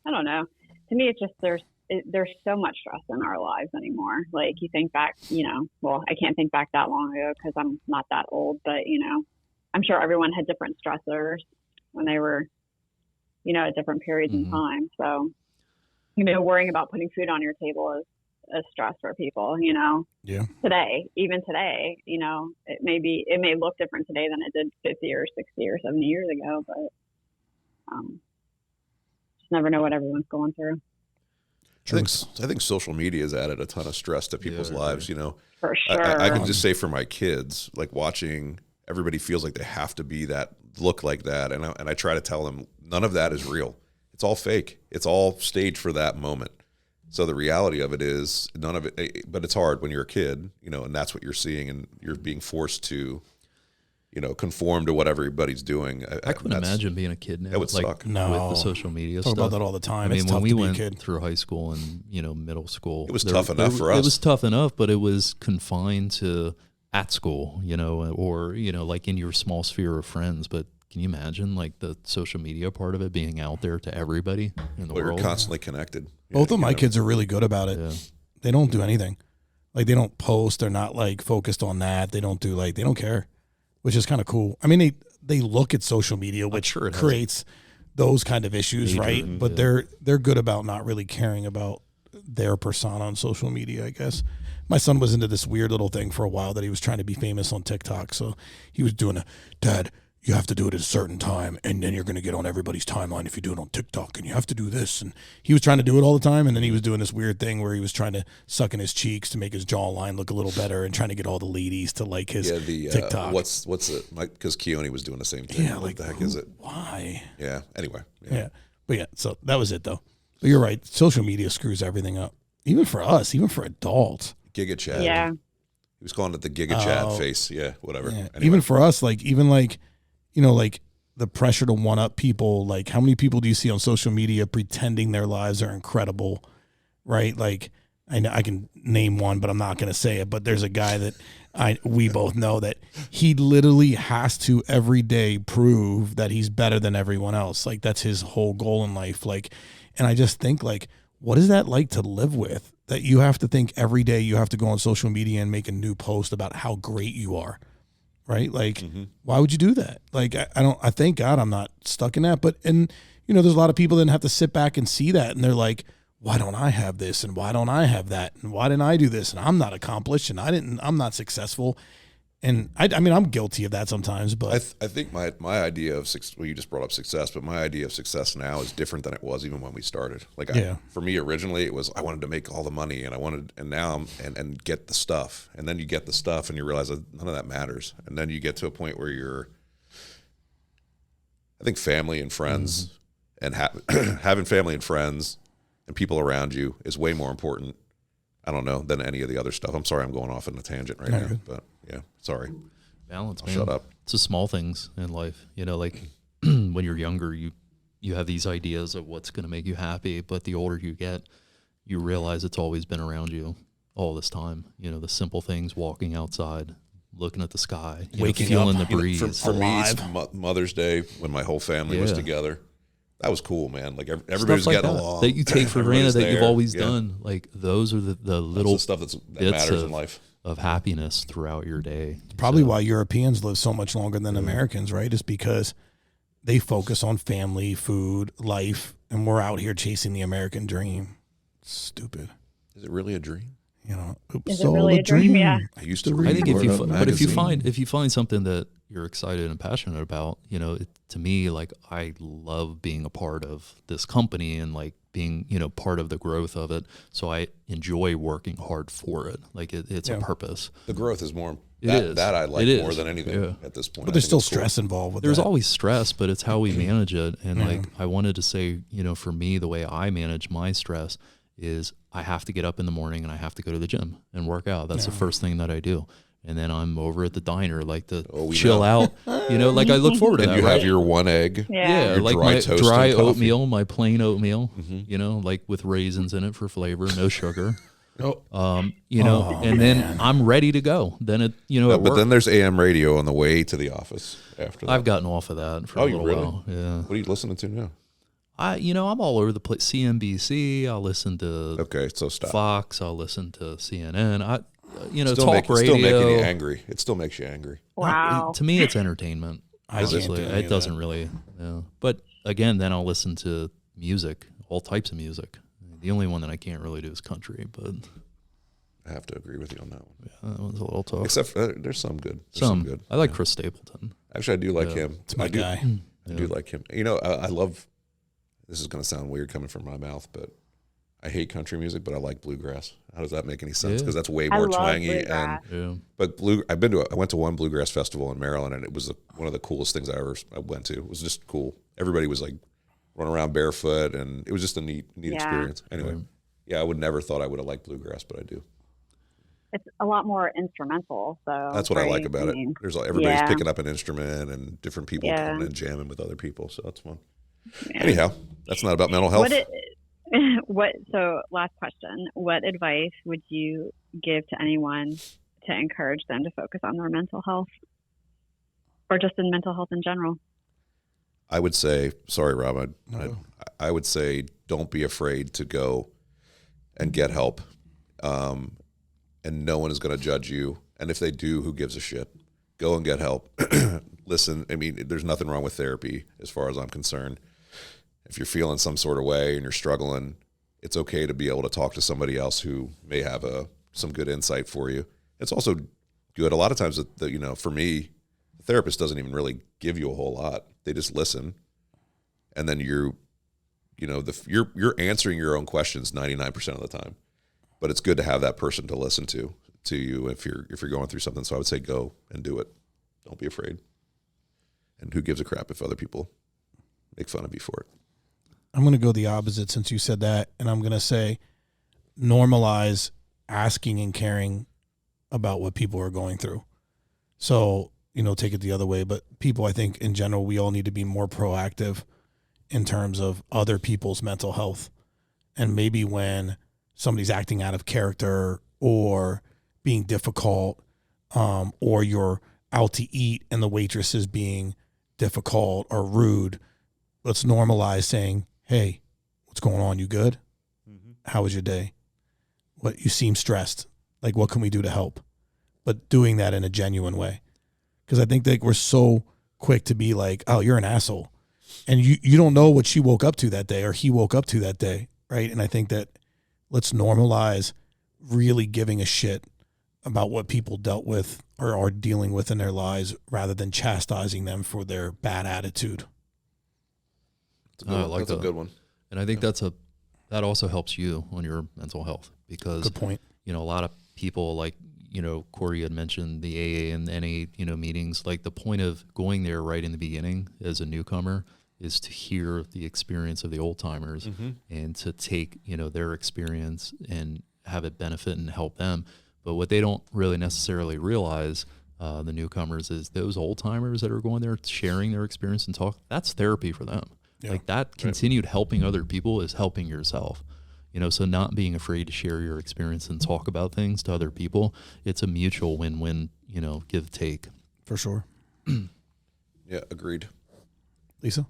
S4: I don't know. To me, it's just there's there's so much stress in our lives anymore. Like you think back, well, I can't think back that long ago because I'm not that old, but I'm sure everyone had different stressors when they were, at different periods in time. So, worrying about putting food on your table is a stress for people,
S2: Yeah.
S4: Even today, it may look different today than it did 50 or 60 or 70 years ago, but just never know what everyone's going through.
S1: I think social media has added a ton of stress to people's lives.
S4: For sure.
S1: I can just say for my kids, like watching everybody feels like they have to be that, look like that, and I try to tell them none of that is real. It's all fake. It's all staged for that moment. So the reality of it is none of it. But it's hard when you're a kid, and that's what you're seeing, and you're being forced to, conform to what everybody's doing.
S3: I couldn't imagine being a kid now.
S1: That would suck.
S2: No.
S3: With the social media
S2: Talk
S3: stuff.
S2: about that all the time.
S3: I mean,
S2: it's
S3: when
S2: tough
S3: we
S2: to be a
S3: went
S2: kid.
S3: through high school and middle school,
S1: It was tough enough for us.
S3: It was tough enough, but it was confined to at school, or like in your small sphere of friends. But can you imagine like the social media part of it being out there to everybody in the world?
S1: You're constantly connected.
S2: Both of my kids are really good about it.
S3: Yeah.
S2: They don't do anything. Like they don't post. They're not like focused on that. They don't do they don't care, which is kind of cool. I mean, they look at social media, which
S3: sure it has
S2: creates those kind of issues, right? But they're good about not really caring about their persona on social media, I guess. My son was into this weird little thing for a while that he was trying to be famous on TikTok. So he was doing Dad, you have to do it at a certain time, and then you're going to get on everybody's timeline if you do it on TikTok, and you have to do this. And he was trying to do it all the time, and then he was doing this weird thing where he was trying to suck in his cheeks to make his jawline look a little better and trying to get all the ladies to like his TikTok.
S1: What's it? Because Keone was doing the same thing.
S2: Yeah,
S1: what the heck is it?
S2: Why?
S1: Yeah. Anyway.
S2: Yeah. But yeah, so that was it though. But you're right. Social media screws everything up. Even for us, even for adults.
S1: Giga Chad.
S4: Yeah.
S1: He was calling it the Giga Chad face. Yeah, whatever.
S2: Yeah.
S1: Anyway.
S2: Even for us, like the pressure to one up people, like how many people do you see on social media pretending their lives are incredible, right? Like I know I can name one, but I'm not going to say it, but there's a guy that we both know that he literally has to every day prove that he's better than everyone else. Like that's his whole goal in life. Like, and I just think like, what is that like to live with? That you have to think every day you have to go on social media and make a new post about how great you are. Right? Like, why would you do that? Like, I thank God I'm not stuck in that. But, and, there's a lot of people that have to sit back and see that. And they're like, why don't I have this? And why don't I have that? And why didn't I do this? And I'm not accomplished and I'm not successful. And I mean, I'm guilty of that sometimes, but
S1: I think my idea of success, well, you just brought up success, but my idea of success now is different than it was even when we started. Like, for me, originally it was, I wanted to make all the money and now and get the stuff. And then you get the stuff and you realize that none of that matters. And then you get to a point where I think family and friends and having family and friends and people around you is way more important, I don't know, than any of the other stuff. I'm sorry I'm going off on a tangent right now, but yeah, sorry.
S3: Balance,
S1: I'll
S3: man.
S1: shut up.
S3: It's the small things in life. Like when you're younger, you have these ideas of what's going to make you happy, but the older you get, you realize it's always been around you all this time. The simple things, walking outside, looking at the sky,
S2: waking
S3: feeling
S2: up,
S3: the breeze.
S1: For me, it's Mother's Day when my whole family was together. That was cool, man. Like everybody was
S3: Stuff like
S1: getting
S3: that,
S1: along.
S3: that you take for granted that you've
S1: there.
S3: always done. Like those are the little
S1: That's the stuff that
S3: bits
S1: matters in life.
S3: of happiness throughout your day.
S2: probably why Europeans live so much longer than Americans, right? Is because they focus on family, food, life, and we're out here chasing the American dream. Stupid.
S1: Is it really a dream?
S4: Is it really a dream? Yeah.
S1: I used to read.
S3: I think if you
S1: magazine.
S3: if you find something that you're excited and passionate about, to me, like I love being a part of this company and like being, part of the growth of it. So I enjoy working hard for it. Like it's a purpose.
S1: The growth is more.
S3: It is.
S1: That I like
S3: It
S1: more
S3: is.
S1: than anything
S3: Yeah.
S1: at this point.
S2: But there's still stress involved with
S3: There's
S2: that.
S3: always stress, but it's how we manage it. And like I wanted to say, for me, the way I manage my stress is I have to get up in the morning and I have to go to the gym and work out. That's the first thing that I do. And then I'm over at the diner, like to chill out, like I look forward to
S1: and
S3: that.
S1: you
S3: right?
S1: have your one egg.
S4: Yeah.
S3: Yeah,
S1: Your
S3: like
S1: dry
S3: my
S1: toast
S3: dry
S1: and coffee.
S3: oatmeal, my plain oatmeal, like with raisins in it for flavor, no sugar. And then I'm ready to go. Then at
S1: But
S3: work,
S1: then there's AM radio on the way to the office after that.
S3: I've gotten off of that for a
S1: Oh, you
S3: little
S1: really?
S3: while. Yeah.
S1: What are you listening to now?
S3: I'm all over the place. CNBC. I'll listen to
S1: Okay, so stop.
S3: Fox. I'll listen to CNN.
S1: Still
S3: talk radio.
S1: Still making you angry. It still makes you angry.
S4: Wow.
S3: To me, it's entertainment. Honestly,
S2: can't do any
S3: it
S2: of
S3: doesn't
S2: that.
S3: really. Yeah. But again, then I'll listen to music, all types of music. The only one that I can't really do is country, but
S1: I have to agree with you on that one.
S3: yeah, that one's a little tough.
S1: Except for, there's some good. There's some good.
S3: I like Chris Stapleton.
S1: Actually, I do like him.
S2: It's my guy.
S1: I do like him. I love. This is going to sound weird coming from my mouth, but I hate country music, but I like bluegrass. How does that make any sense? Because that's way more twangy.
S4: Bluegrass.
S1: But I went to one bluegrass festival in Maryland, and it was one of the coolest things I went to. It was just cool. Everybody was like running around barefoot, and it was just a neat experience. Anyway, I would never thought I would have liked bluegrass, but I do.
S4: It's a lot more instrumental, so
S1: That's what I like about it. There's everybody's picking up an instrument and different people coming and jamming with other people, so that's fun. Yeah. Anyhow, that's not about mental health.
S4: So last question. What advice would you give to anyone to encourage them to focus on their mental health or just in mental health in general?
S1: I would say, sorry, Rob, I would say don't be afraid to go and get help. And no one is going to judge you. And if they do, who gives a shit? Go and get help. Listen, I mean, there's nothing wrong with therapy as far as I'm concerned. If you're feeling some sort of way and you're struggling, it's okay to be able to talk to somebody else who may have some good insight for you. It's also good. A lot of times, for me, the therapist doesn't even really give you a whole lot. They just listen, and then you're answering your own questions 99% of the time. But it's good to have that person to listen to you if you're going through something. So I would say go and do it. Don't be afraid. And who gives a crap if other people make fun of you for it?
S2: I'm going to go the opposite since you said that, and I'm going to say normalize asking and caring about what people are going through. So, take it the other way, but people, I think in general, we all need to be more proactive in terms of other people's mental health. And maybe when somebody's acting out of character or being difficult, or you're out to eat and the waitress is being difficult or rude, let's normalize saying, hey, what's going on? You good? Mm-hmm. How was your day? What, you seem stressed. Like, what can we do to help? But doing that in a genuine way. Because I think that we're so quick to be like, oh, you're an asshole. And you don't know what she woke up to that day or he woke up to that day, right? And I think that let's normalize really giving a shit about what people dealt with or are dealing with in their lives rather than chastising them for their bad attitude.
S1: That's a good one.
S3: And I think that also helps you on your mental health because
S2: good point.
S3: A lot of people like, Corey had mentioned the AA and NA, meetings, like the point of going there right in the beginning as a newcomer is to hear the experience of the old timers and to take, their experience and have it benefit and help them. But what they don't really necessarily realize, the newcomers, is those old timers that are going there sharing their experience and talk, that's therapy for them. Yeah. Like that continued helping other people is helping yourself. So not being afraid to share your experience and talk about things to other people, it's a mutual win-win, give take.
S2: For sure.
S1: Yeah, agreed.
S2: Lisa?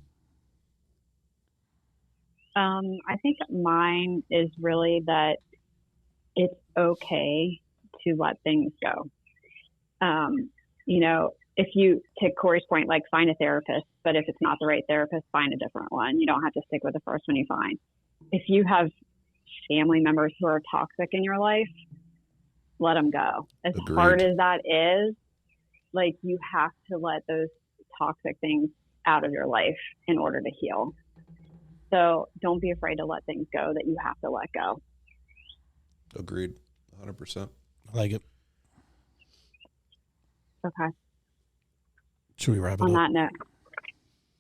S4: I think mine is really that it's okay to let things go. If you take Corey's point, like find a therapist, but if it's not the right therapist, find a different one. You don't have to stick with the first one you find. If you have family members who are toxic in your life, let them go. As
S1: Agreed.
S4: Hard as that is, like you have to let those toxic things out of your life in order to heal. So don't be afraid to let things go that you have to let go.
S1: Agreed. 100%.
S2: I like it.
S4: Okay.
S2: Should we wrap it up?
S4: On that note,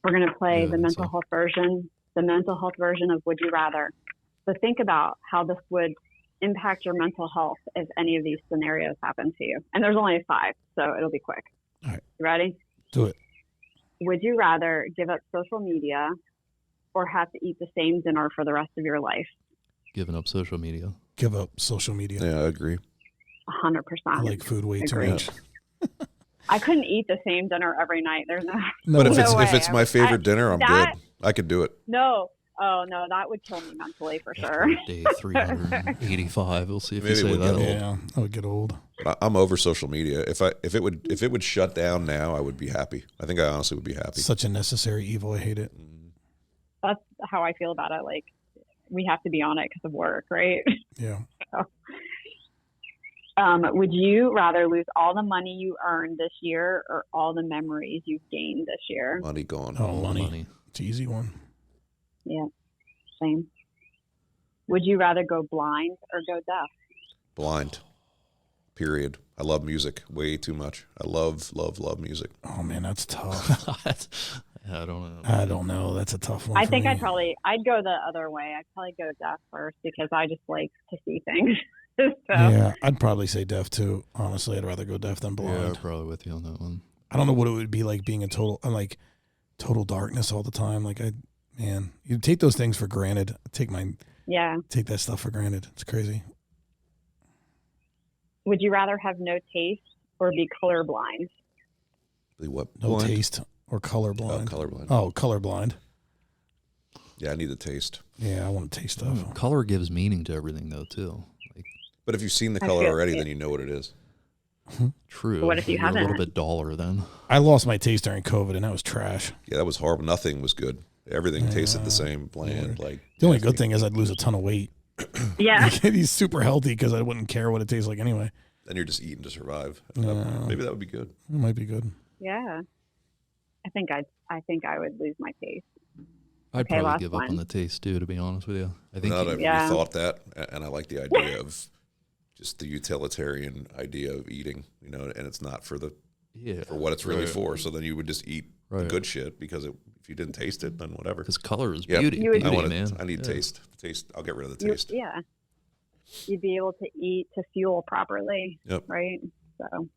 S4: we're going to play the mental
S3: so.
S4: health version of Would You Rather. So think about how this would impact your mental health if any of these scenarios happen to you. And there's only 5, so it'll be quick.
S2: All right.
S4: You ready?
S2: Do it.
S4: Would you rather give up social media or have to eat the same dinner for the rest of your life?
S3: Giving up social media.
S2: Give up social media.
S1: Yeah, I agree.
S4: 100%.
S2: I like food way too much.
S4: I couldn't eat the same dinner every night. There's no
S1: But if
S4: no
S1: it's
S4: way.
S1: if it's my favorite dinner, I'm good. I could do it.
S4: No, Oh no, that would kill me mentally for sure.
S3: After day 385, we'll see if
S1: Maybe
S3: you
S1: it
S3: say
S1: would get
S3: that.
S1: old.
S2: Yeah, I would get old.
S1: But I'm over social media. If it would shut down now, I would be happy. I think I honestly would be happy.
S2: Such a necessary evil. I hate it.
S4: That's how I feel about it. Like, we have to be on it because of work, right?
S2: Yeah.
S4: Would you rather lose all the money you earned this year or all the memories you've gained this year?
S1: Money gone.
S2: Oh, money. It's an easy one.
S4: Yeah, same. Would you rather go blind or go deaf?
S1: Blind. Period. I love music way too much. I love music.
S2: Oh man, that's tough.
S3: I don't know.
S2: I don't know. That's a tough one.
S4: I
S2: for
S4: think
S2: me.
S4: I'd go the other way. I'd probably go deaf first because I just like to see things. So.
S2: Yeah, I'd probably say deaf too. Honestly, I'd rather go deaf than
S3: Yeah,
S2: blind.
S3: I'm probably with you on that one.
S2: I don't know what it would be like being in total darkness all the time. Like you take those things for granted. Take that stuff for granted. It's crazy.
S4: Would you rather have no taste or be colorblind?
S1: What?
S2: No
S1: Blind?
S2: taste or colorblind.
S1: Oh, colorblind.
S2: Oh, colorblind.
S1: Yeah, I need the taste.
S2: Yeah, I want to taste stuff.
S3: Color gives meaning to everything, though, too. Like,
S1: But if you've seen the
S4: I
S1: color
S4: feel-
S1: already, then you know what it is.
S3: true.
S4: What if you
S3: You're a little
S4: haven't?
S3: bit duller then?
S2: I lost my taste during COVID, and that was trash.
S1: Yeah, that was horrible. Nothing was good. Everything tasted the same, bland. Like
S2: The only good thing is I'd lose a ton of weight.
S4: Yeah.
S2: He's super healthy because I wouldn't care what it tastes like anyway.
S1: Then you're just eating to survive.
S2: Yeah.
S1: Maybe that would be good.
S2: It might be good.
S4: Yeah. I think I would lose my taste.
S3: I'd
S4: Okay,
S3: probably
S4: last
S3: give up on
S4: one.
S3: the taste, too, to be honest with you. I think
S1: Now that I've
S4: Yeah.
S1: rethought that, and I like the idea of just the utilitarian idea of eating, and it's not for what it's really for. So then you would just eat the
S3: Right.
S1: good shit because if you didn't taste it, then whatever.
S3: Because color is
S1: Yep.
S3: beauty,
S4: You would-
S3: beauty,
S1: I
S3: man.
S1: need
S3: Yeah.
S1: taste. Taste. I'll get rid of the
S4: You-
S1: taste.
S4: yeah. You'd be able to eat to fuel properly.
S1: Yep.
S4: Right. So,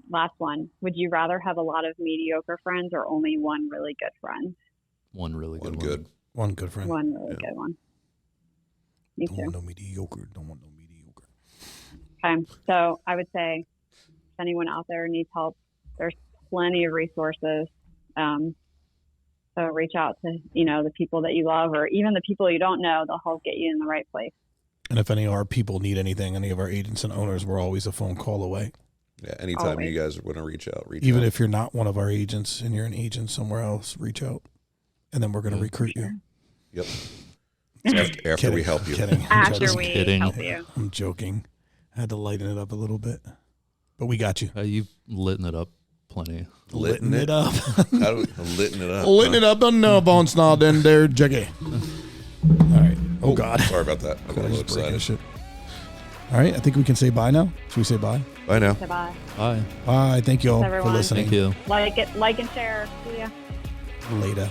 S4: last one. Would you rather have a lot of mediocre friends or only one really good friend?
S3: One really
S1: One
S3: good
S1: good.
S2: One good friend.
S4: One really good one. Me
S2: Don't
S4: too.
S2: want no mediocre. Don't want no mediocre.
S4: Okay. So I would say if anyone out there needs help, there's plenty of resources. So reach out to, the people that you love or even the people you don't know. They'll help get you in the right place.
S2: And if any of our people need anything, any of our agents and owners, we're always a phone call away.
S1: Yeah. Anytime
S4: Always.
S1: you guys want to reach out,
S2: Even if you're not one of our agents and you're an agent somewhere else, reach out. And then we're going to recruit you.
S1: Yep. After we help you.
S2: Kidding. I'm
S4: After
S2: joking.
S4: we
S3: kidding.
S4: help you.
S2: I'm joking. I had to lighten it up a little bit. But we got you.
S3: You've lit it up plenty.
S2: Litten it up.
S1: How do we litten it up?
S2: Litten it up on the bones now, then there, Jiggy. All right. Oh, God.
S1: Sorry about that. I got a little
S2: Just breaking
S1: excited.
S2: shit. All right. I think we can say bye now. Should we say bye?
S1: Bye now.
S4: Bye.
S3: Bye.
S2: Bye. Thank you all
S4: Thanks,
S2: for
S4: everyone.
S2: listening.
S3: Thank you.
S4: Like and share. See ya.
S2: Later.